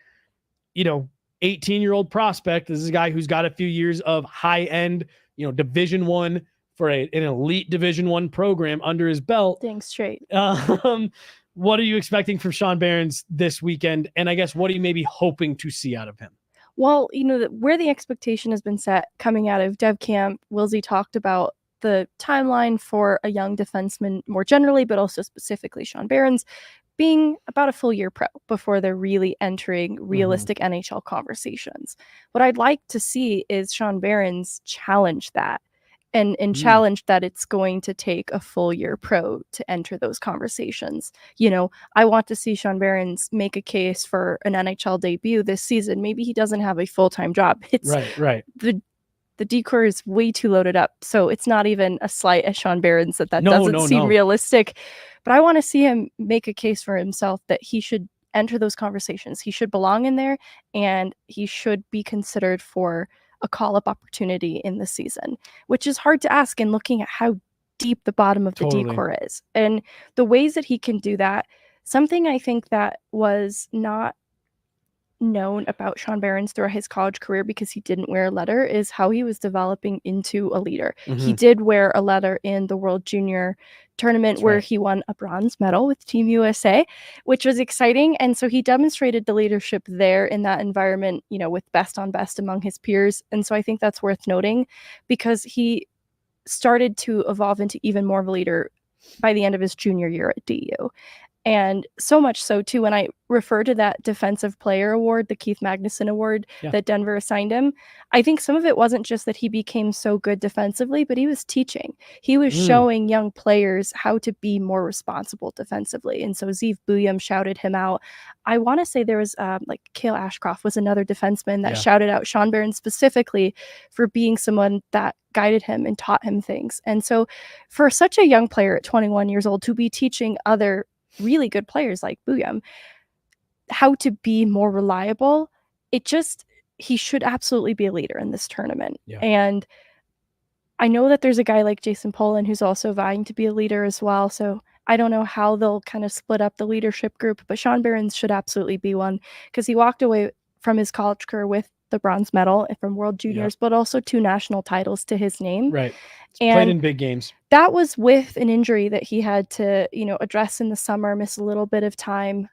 18-year-old prospect. This is a guy who's got a few years of high-end, Division I for an elite Division I program under his belt. Dang straight. What are you expecting from Sean Behrens this weekend? And I guess what are you maybe hoping to see out of him? Well, where the expectation has been set coming out of Dev Camp, Wilsey talked about the timeline for a young defenseman more generally, but also specifically Sean Behrens being about a full year pro before they're really entering realistic NHL conversations. What I'd like to see is Sean Behrens challenge that and challenge that it's going to take a full year pro to enter those conversations. I want to see Sean Behrens make a case for an NHL debut this season. Maybe he doesn't have a full-time job. It's right. The decor is way too loaded up. So it's not even a slight at Sean Behrens that doesn't seem realistic. But I want to see him make a case for himself that he should enter those conversations. He should belong in there, and he should be considered for a call-up opportunity in the season, which is hard to ask in looking at how deep the bottom of the decor is. And the ways that he can do that, something I think that was not known about Sean Behrens throughout his college career because he didn't wear a letter is how he was developing into a leader. He did wear a letter in the World Junior tournament where he won a bronze medal with Team USA, which was exciting. And so he demonstrated the leadership there in that environment, with best on best among his peers. And so I think that's worth noting because he started to evolve into even more of a leader by the end of his junior year at DU. And so much so, too, when I refer to that Defensive Player Award, the Keith Magnuson Award that Denver assigned him, I think some of it wasn't just that he became so good defensively, but he was teaching. He was showing young players how to be more responsible defensively. And so Zeev Buyam shouted him out. I want to say there was Cale Ashcroft was another defenseman that shouted out Sean Behrens specifically for being someone that guided him and taught him things. And so for such a young player at 21 years old to be teaching other really good players like Buyam how to be more reliable, he should absolutely be a leader in this tournament. And I know that there's a guy like Jason Polin who's also vying to be a leader as well, so I don't know how they'll kind of split up the leadership group, but Sean Behrens should absolutely be one because he walked away from his college career with the bronze medal from World Juniors, but also 2 national titles to his name. Right. And played in big games. That was with an injury that he had to, address in the summer, miss a little bit of time.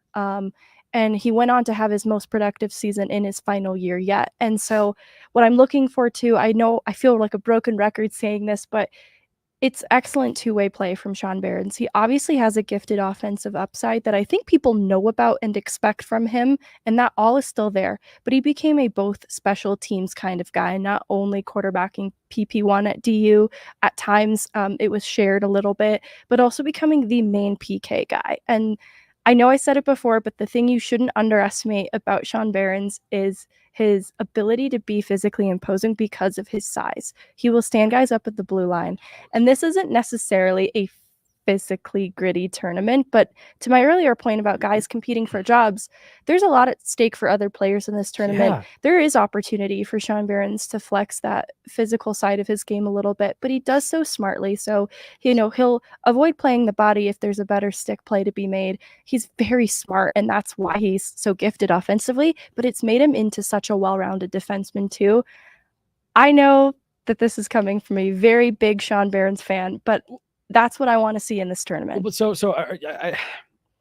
And he went on to have his most productive season in his final year yet. And so what I'm looking for too, I feel like a broken record saying this, but it's excellent two-way play from Sean Behrens. He obviously has a gifted offensive upside that I think people know about and expect from him, and that all is still there. But he became a both special teams kind of guy, not only quarterbacking PP1 at DU. At times, it was shared a little bit, but also becoming the main PK guy. And I know I said it before, but the thing you shouldn't underestimate about Sean Behrens is his ability to be physically imposing because of his size. He will stand guys up at the blue line. And this isn't necessarily a physically gritty tournament, but to my earlier point about guys competing for jobs, there's a lot at stake for other players in this tournament. Yeah. There is opportunity for Sean Behrens to flex that physical side of his game a little bit, but he does so smartly. So, he'll avoid playing the body if there's a better stick play to be made. He's very smart, and that's why he's so gifted offensively, but it's made him into such a well-rounded defenseman too. I know that this is coming from a very big Sean Behrens fan, but that's what I want to see in this tournament. But so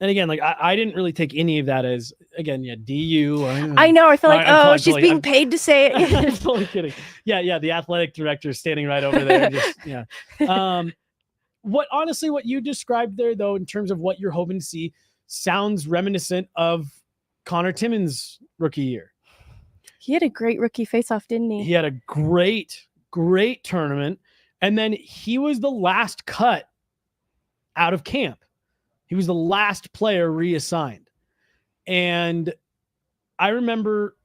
and again, like I didn't really take any of that as, again, DU. I know. I feel like, I'm she's being paid to say it. I'm totally kidding. Yeah. The athletic director is standing right over there. What you described there, though, in terms of what you're hoping to see, sounds reminiscent of Connor Timmins' rookie year. He had a great rookie faceoff, didn't he? He had a great tournament. And then he was the last cut out of camp. He was the last player reassigned. And I remember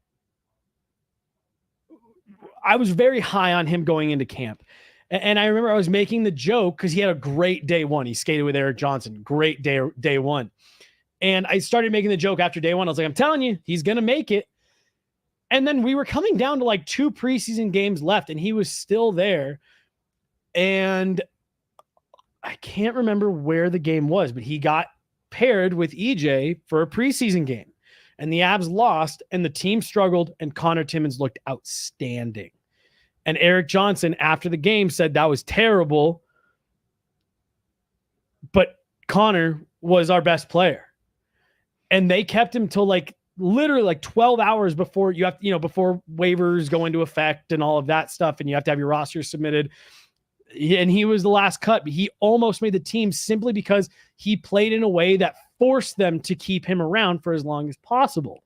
I was very high on him going into camp. And I remember I was making the joke because he had a great day one. He skated with Eric Johnson. Great day one. And I started making the joke after day one. I was like, I'm telling you, he's going to make it. And then we were coming down to like 2 preseason games left, and he was still there. And I can't remember where the game was, but he got paired with EJ for a preseason game. And the Avs lost, and the team struggled, and Connor Timmins looked outstanding. And Eric Johnson, after the game, said that was terrible, but Connor was our best player. And they kept him till literally 12 hours before before waivers go into effect and all of that stuff, and you have to have your roster submitted. And he was the last cut, but he almost made the team simply because he played in a way that forced them to keep him around for as long as possible.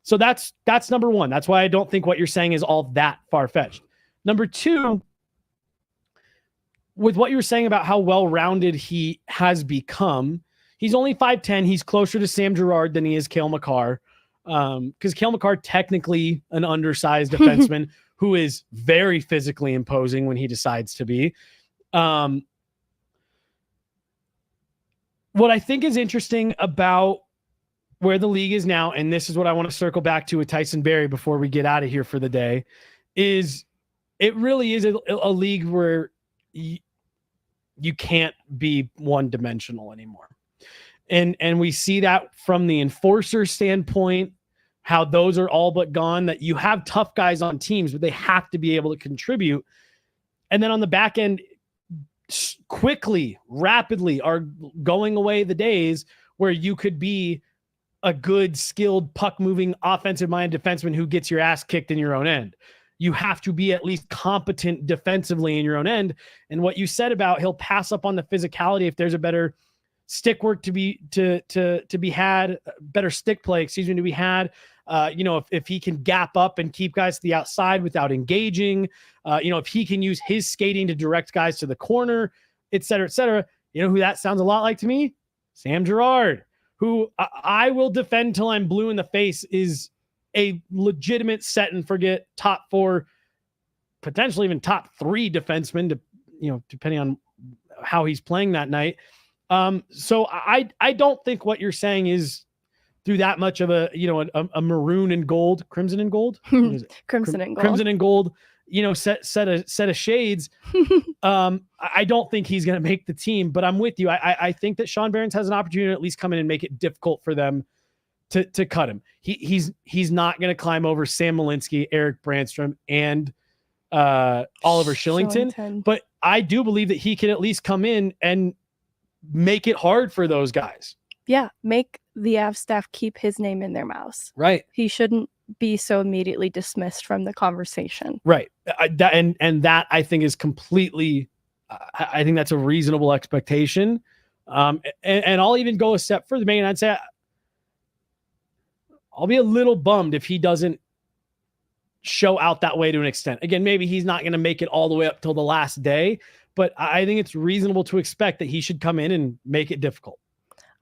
So that's number one. That's why I don't think what you're saying is all that far-fetched. Number two, with what you were saying about how well-rounded he has become, he's only 5'10". He's closer to Sam Girard than he is Cale Makar. Because Cale Makar, technically an undersized defenseman who is very physically imposing when he decides to be. What I think is interesting about where the league is now, and this is what I want to circle back to with Tyson Barrie before we get out of here for the day, is it really is a league where you can't be one-dimensional anymore. And we see that from the enforcer standpoint, how those are all but gone, that you have tough guys on teams, but they have to be able to contribute. And then on the back end, quickly, rapidly are going away the days where you could be a good, skilled, puck-moving, offensive-minded defenseman who gets your ass kicked in your own end. You have to be at least competent defensively in your own end. And what you said about he'll pass up on the physicality if there's a better stick work to be had, better stick play, to be had. If he can gap up and keep guys to the outside without engaging, if he can use his skating to direct guys to the corner, et cetera, et cetera. You know who that sounds a lot like to me? Sam Girard, who I will defend till I'm blue in the face, is a legitimate set and forget top 4, potentially even top 3 defenseman, depending on how he's playing that night. So I don't think what you're saying is through that much of a maroon and gold, crimson and gold, Crimson and gold, set of shades. I don't think he's going to make the team, but I'm with you. I think that Sean Behrens has an opportunity to at least come in and make it difficult for them to cut him. He's not going to climb over Sam Malinsky, Eric Brandstrom, and Oliver Shillington, but I do believe that he can at least come in and make it hard for those guys. Yeah, make the Av staff keep his name in their mouths. Right. He shouldn't be so immediately dismissed from the conversation. Right. That I think is completely, I think that's a reasonable expectation. And I'll even go a step further, Megan. I'd say I'll be a little bummed if he doesn't show out that way to an extent. Again, maybe he's not going to make it all the way up till the last day, but I think it's reasonable to expect that he should come in and make it difficult.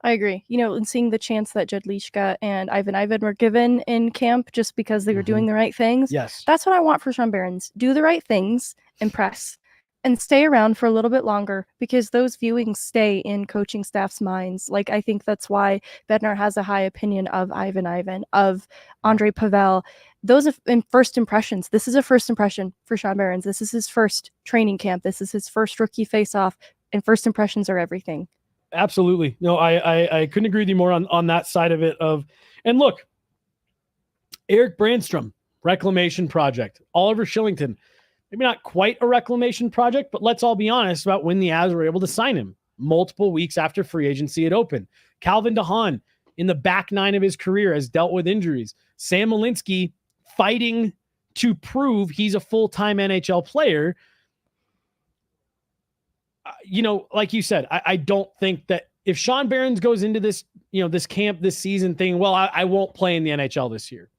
I agree. And seeing the chance that Jedlička and Ivan were given in camp just because they were doing the right things. Yes. That's what I want for Sean Behrens. Do the right things, impress, and stay around for a little bit longer because those viewings stay in coaching staff's minds. Like, I think that's why Bednar has a high opinion of Ivan, of Andre Pavel. Those are in first impressions. This is a first impression for Sean Behrens. This is his first training camp. This is his first rookie face-off, and first impressions are everything. Absolutely. No, I couldn't agree with you more on that side of it. And look, Eric Brandstrom, reclamation project. Oliver Shillington, maybe not quite a reclamation project, but let's all be honest about when the Avs were able to sign him multiple weeks after free agency had opened. Calvin DeHaan, in the back nine of his career, has dealt with injuries. Sam Malinsky fighting to prove he's a full-time NHL player. Like you said, I don't think that if Sean Behrens goes into this, this camp, this season thing, well, I won't play in the NHL this year,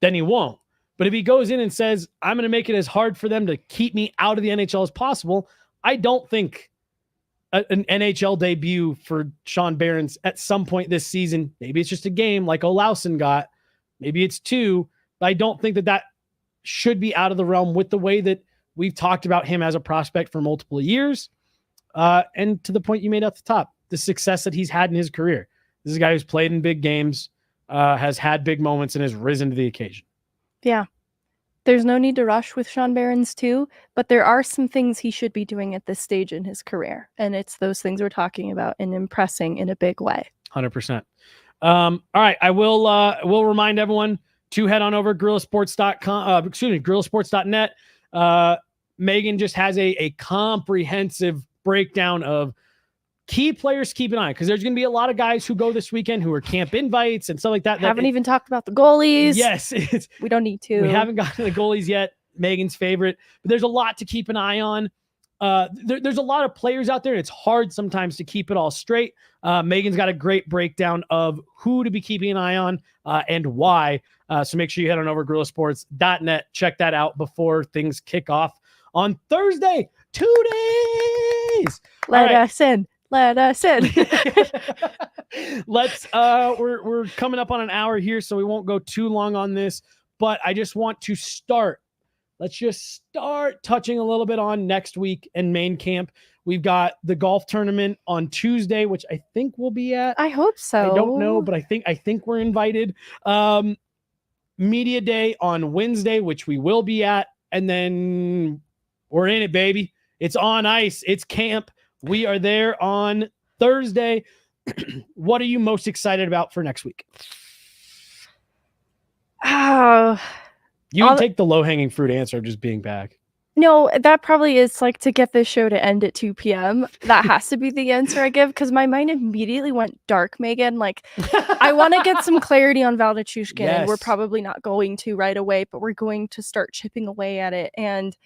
then he won't. But if he goes in and says, I'm going to make it as hard for them to keep me out of the NHL as possible, I don't think an NHL debut for Sean Behrens at some point this season, maybe it's just a game like Olausson got, maybe it's 2, but I don't think that should be out of the realm with the way that we've talked about him as a prospect for multiple years. And to the point you made at the top, the success that he's had in his career. This is a guy who's played in big games, has had big moments, and has risen to the occasion. Yeah. There's no need to rush with Sean Behrens too, but there are some things he should be doing at this stage in his career. And it's those things we're talking about and impressing in a big way. 100%. All right. I will remind everyone to head on over guerrillasports.net. Meghan just has a comprehensive breakdown of key players to keep an eye on, because there's going to be a lot of guys who go this weekend who are camp invites and stuff like that. Haven't even talked about the goalies. Yes. We don't need to. We haven't gotten to the goalies yet. Meghan's favorite. But there's a lot to keep an eye on. There's a lot of players out there, and it's hard sometimes to keep it all straight. Meghan's got a great breakdown of who to be keeping an eye on and why. So make sure you head on over guerrillasports.net. Check that out before things kick off on Thursday. 2 days. Let us in. Let's we're coming up on an hour here, so we won't go too long on this, but I just want to let's just start touching a little bit on next week and main camp. We've got the golf tournament on Tuesday, which I think we'll be at. I hope so. I don't know, but I think we're invited. Media day on Wednesday, which we will be at, and then we're in it, baby. It's on ice. It's camp. We are there on Thursday. What are you most excited about for next week? Oh, you can take the low-hanging fruit answer of just being back. No, that probably is like to get this show to end at 2 p.m. That has to be the answer I give, because my mind immediately went dark, Meghan. Like, I want to get some clarity on Val Nichushkin, and we're probably not going to right away, but we're going to start chipping away at it. And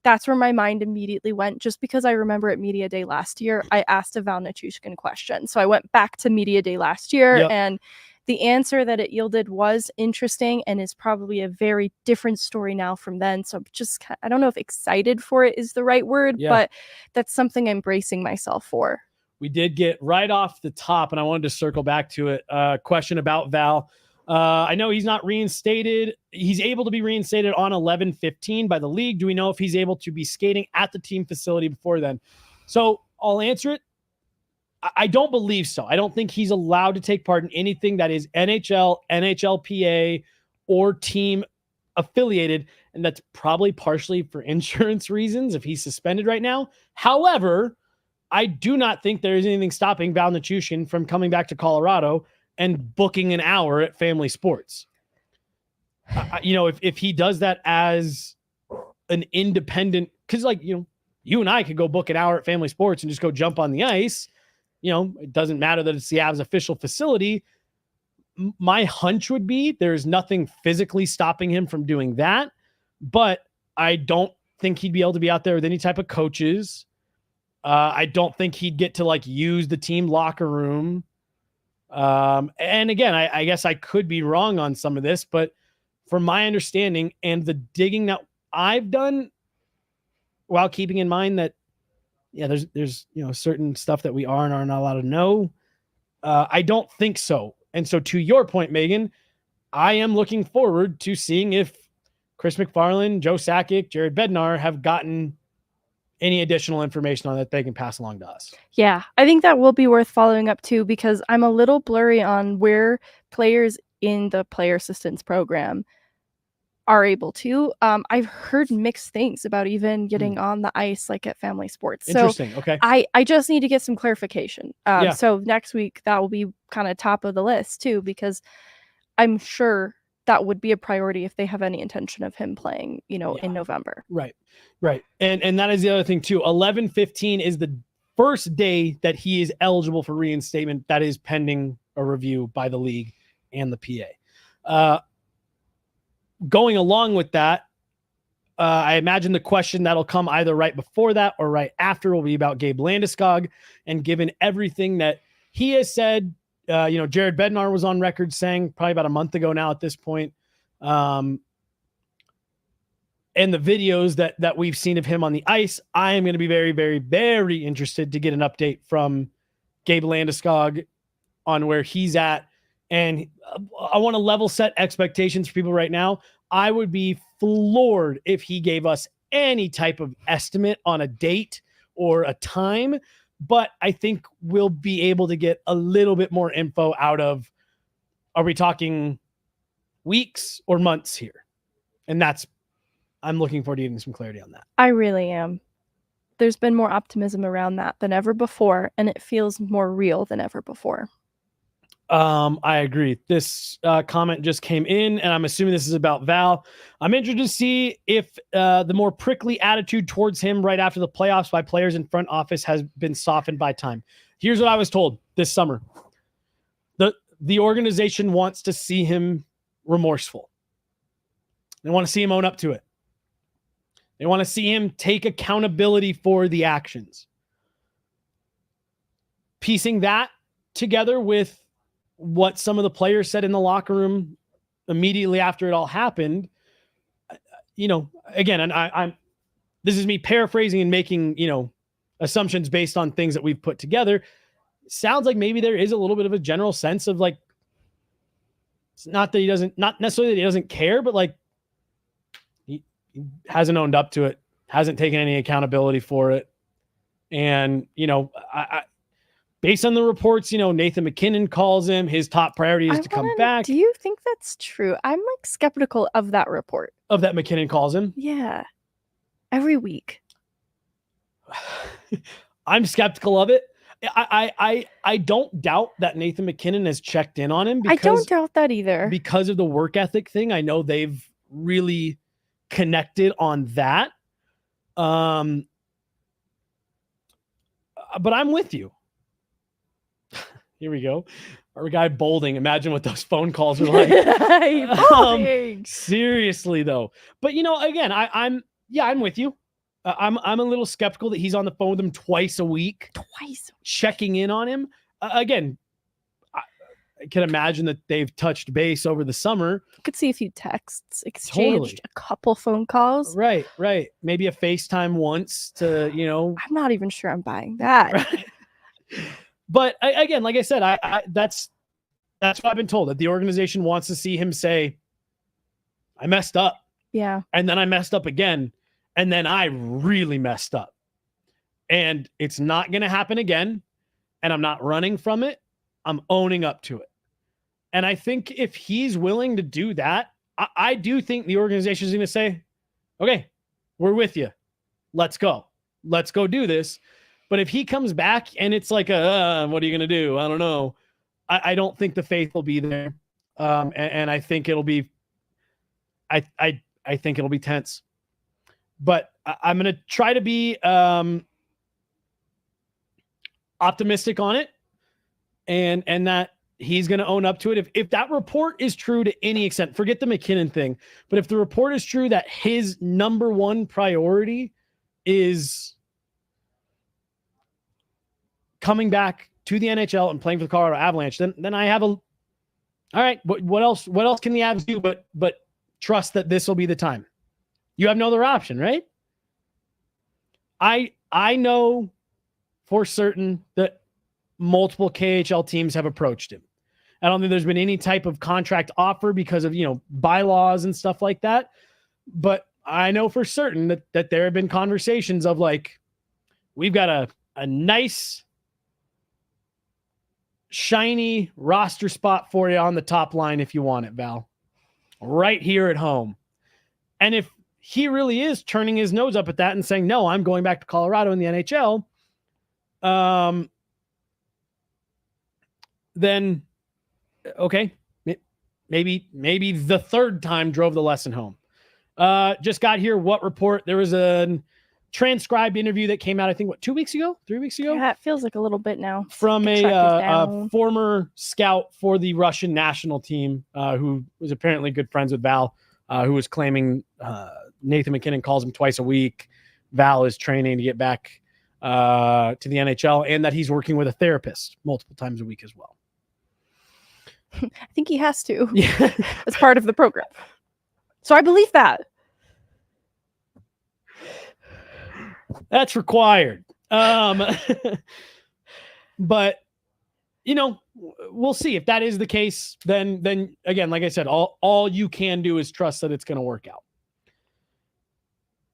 that's where my mind immediately went, just because I remember at Media Day last year, I asked a Val Nichushkin question. So I went back to Media Day last year, and the answer that it yielded was interesting and is probably a very different story now from then. So just, I don't know if excited for it is the right word, but that's something I'm bracing myself for. We did get right off the top, and I wanted to circle back to it, a question about Val. I know he's not reinstated. He's able to be reinstated on 11/15 by the league. Do we know if he's able to be skating at the team facility before then? So I'll answer it. I don't believe so. I don't think he's allowed to take part in anything that is NHL, NHLPA, or team affiliated. And that's probably partially for insurance reasons if he's suspended right now. However, I do not think there is anything stopping Val Nichushkin from coming back to Colorado and booking an hour at Family Sports. If he does that as an independent, because you and I could go book an hour at Family Sports and just go jump on the ice. It doesn't matter that it's the Avs official facility. My hunch would be there's nothing physically stopping him from doing that, but I don't think he'd be able to be out there with any type of coaches. I don't think he'd get to use the team locker room. And again, I guess I could be wrong on some of this, but from my understanding and the digging that I've done, while keeping in mind that, there's certain stuff that we are and are not allowed to know. I don't think so. And so to your point, Megan, I am looking forward to seeing if Chris McFarland, Joe Sakic, Jared Bednar have gotten any additional information on that they can pass along to us. Yeah, I think that will be worth following up too, because I'm a little blurry on where players in the player assistance program are able to. I've heard mixed things about even getting on the ice like at family sports. So Interesting. Okay. I just need to get some clarification. Yeah. So next week that will be kind of top of the list too, because I'm sure that would be a priority if they have any intention of him playing, in November. Right. And that is the other thing too. 11/15 is the first day that he is eligible for reinstatement. That is pending a review by the league and the PA. Going along with that, I imagine the question that'll come either right before that or right after will be about Gabe Landeskog. And given everything that he has said, Jared Bednar was on record saying probably about a month ago now at this point, and the videos that we've seen of him on the ice, I am going to be very, very, very interested to get an update from Gabe Landeskog on where he's at. And I want to level set expectations for people right now. I would be floored if he gave us any type of estimate on a date or a time, but I think we'll be able to get a little bit more info out of, are we talking weeks or months here? And I'm looking forward to getting some clarity on that. I really am. There's been more optimism around that than ever before, and it feels more real than ever before. I agree. This comment just came in, and I'm assuming this is about Val. I'm interested to see if the more prickly attitude towards him right after the playoffs by players in front office has been softened by time. Here's what I was told this summer. The organization wants to see him remorseful. They want to see him own up to it. They want to see him take accountability for the actions. Piecing that together with what some of the players said in the locker room immediately after it all happened, again, and I'm this is me paraphrasing and making, assumptions based on things that we've put together. Sounds like maybe there is a little bit of a general sense of like, it's not necessarily that he doesn't care, but like he hasn't owned up to it, hasn't taken any accountability for it. And, based on the reports, Nathan McKinnon calls him. His top priority is to come back. Do you think that's true? I'm like skeptical of that report. Of that McKinnon calls him? Yeah. Every week. I'm skeptical of it. I don't doubt that Nathan McKinnon has checked in on him. I don't doubt that either. Because of the work ethic thing. I know they've really connected on that. But I'm with you. Here we go. Our guy Bolding. Imagine what those phone calls are like. Seriously though. But again, I'm with you. I'm a little skeptical that he's on the phone with him twice a week, checking in on him. Again, I can imagine that they've touched base over the summer. You could see a few texts exchanged, a couple phone calls. Right. Maybe a FaceTime once to, I'm not even sure I'm buying that. Right. But again, like I said, that's what I've been told, that the organization wants to see him say, I messed up. Yeah. And then I messed up again. And then I really messed up. And it's not going to happen again. And I'm not running from it. I'm owning up to it. And I think if he's willing to do that, I do think the organization is going to say, okay, we're with you. Let's go. Let's go do this. But if he comes back and it's like, what are you going to do? I don't know. I don't think the faith will be there. And I think it'll be, I think it'll be tense. But I'm going to try to be optimistic on it, and that he's going to own up to it. If that report is true to any extent, forget the McKinnon thing, but if the report is true that his number one priority is coming back to the NHL and playing for the Colorado Avalanche, then I have all right, what else can the Avs do but trust that this will be the time? You have no other option, right? I know for certain that multiple KHL teams have approached him. I don't think there's been any type of contract offer because of, bylaws and stuff like that. But I know for certain that there have been conversations of like, we've got a nice, shiny roster spot for you on the top line if you want it, Val. Right here at home. And if he really is turning his nose up at that and saying, no, I'm going back to Colorado in the NHL, then okay, maybe the third time drove the lesson home. Just got here. What report? There was a transcribed interview that came out, I think, 3 weeks ago? Yeah, it feels like a little bit now. From a former scout for the Russian national team, who was apparently good friends with Val, who was claiming Nathan McKinnon calls him twice a week. Val is training to get back to the NHL, and that he's working with a therapist multiple times a week as well. I think he has to. Yeah. As part of the program. So I believe that. That's required. But, we'll see. If that is the case, then again, like I said, all you can do is trust that it's going to work out.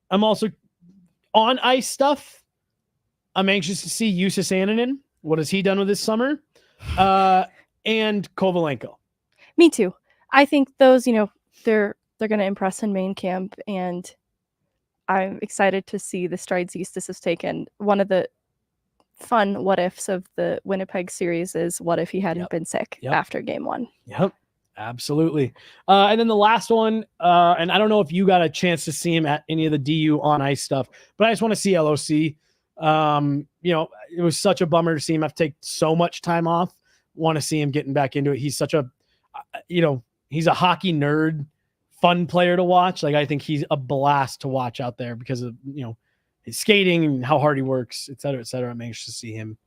I'm also on ice stuff. I'm anxious to see Jussi Annunen. What has he done with this summer? And Kovalenko. Me too. I think those, they're going to impress in main camp, and I'm excited to see the strides Justus has taken. One of the fun what ifs of the Winnipeg series is what if he hadn't been sick after game 1. Yep, absolutely. And then the last one, and I don't know if you got a chance to see him at any of the DU on ice stuff, but I just want to see LOC. It was such a bummer to see him have to take so much time off. Want to see him getting back into it. He's such a, he's a hockey nerd, fun player to watch. Like, I think he's a blast to watch out there because of, his skating and how hard he works, et cetera, et cetera. I'm anxious to see him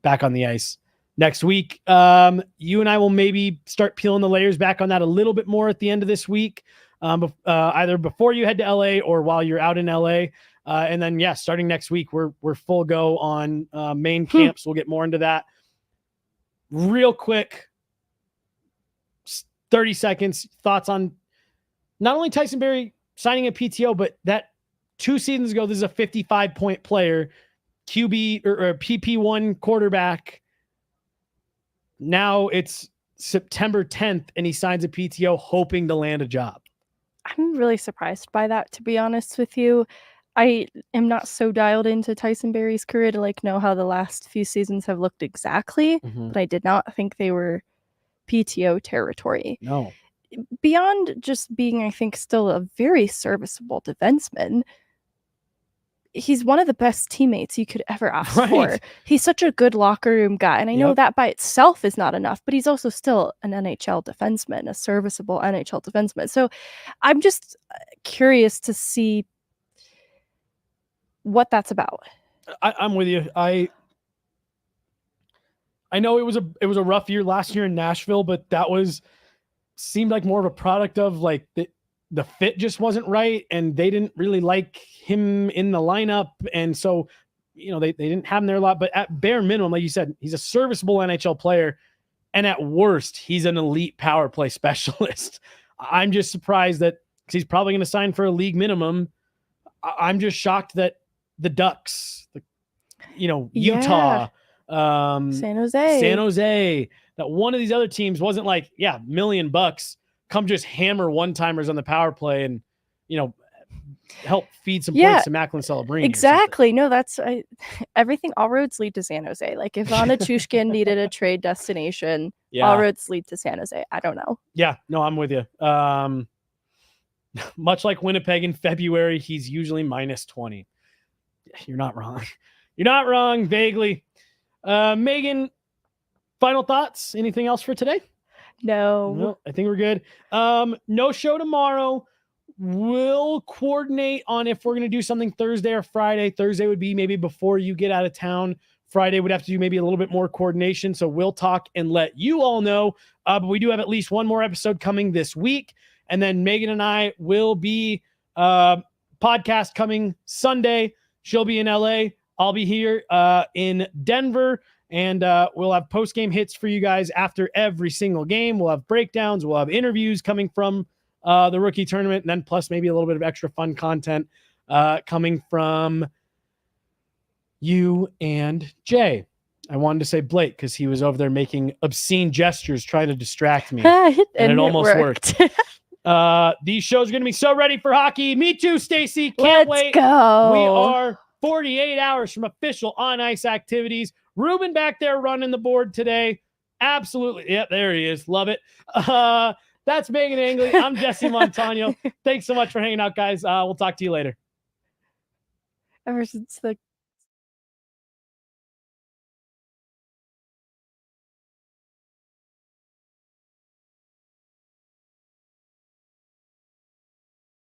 back on the ice next week. You and I will maybe start peeling the layers back on that a little bit more at the end of this week, either before you head to LA or while you're out in LA. And then, starting next week, we're full go on main camps. We'll get more into that. Real quick, 30 seconds, thoughts on not only Tyson Barrie signing a PTO, but that 2 seasons ago, this is a 55-point player, QB or PP1 quarterback. Now it's September 10th, and he signs a PTO hoping to land a job. I'm really surprised by that, to be honest with you. I am not so dialed into Tyson Barrie's career to know how the last few seasons have looked exactly, but I did not think they were PTO territory. No. Beyond just being, I think, still a very serviceable defenseman, he's one of the best teammates you could ever ask for. He's such a good locker room guy, and I know that by itself is not enough, but he's also still an NHL defenseman, a serviceable NHL defenseman. So I'm just curious to see what that's about. I'm with you. I know it was a rough year last year in Nashville, but that seemed like more of a product of the fit just wasn't right, and they didn't really like him in the lineup, and so they didn't have him there a lot. But at bare minimum, like you said, he's a serviceable NHL player, and at worst, he's an elite power play specialist. I'm just surprised that, because he's probably going to sign for a league minimum. I'm just shocked that the Ducks, Utah, San Jose, that one of these other teams wasn't $1 million, come just hammer one-timers on the power play and, help feed some points to Macklin Celebrini. Exactly. No, that's everything. All roads lead to San Jose. If Anna Chushkin needed a trade destination, all roads lead to San Jose. I don't know. Yeah, no, I'm with you. Much like Winnipeg in February, he's usually -20. You're not wrong. You're not wrong, vaguely. Megan, final thoughts? Anything else for today? No, I think we're good. No show tomorrow. We'll coordinate on if we're going to do something Thursday or Friday. Thursday would be maybe before you get out of town. Friday would have to do maybe a little bit more coordination. So we'll talk and let you all know. But we do have at least one more episode coming this week. And then Megan and I will be podcast coming Sunday. She'll be in LA. I'll be here in Denver. And we'll have post-game hits for you guys after every single game. We'll have breakdowns. We'll have interviews coming from the rookie tournament, and then plus maybe a little bit of extra fun content coming from you and Jay. I wanted to say Blake because he was over there making obscene gestures trying to distract me. and it almost worked. These shows are going to be so ready for hockey. Me too, Stacy. Can't wait. Go. We are 48 hours from official on-ice activities. Ruben back there running the board today. Absolutely. Yep, there he is. Love it. That's Meghan Angley. I'm Jesse Montanto. Thanks so much for hanging out, guys. We'll talk to you later. Ever since the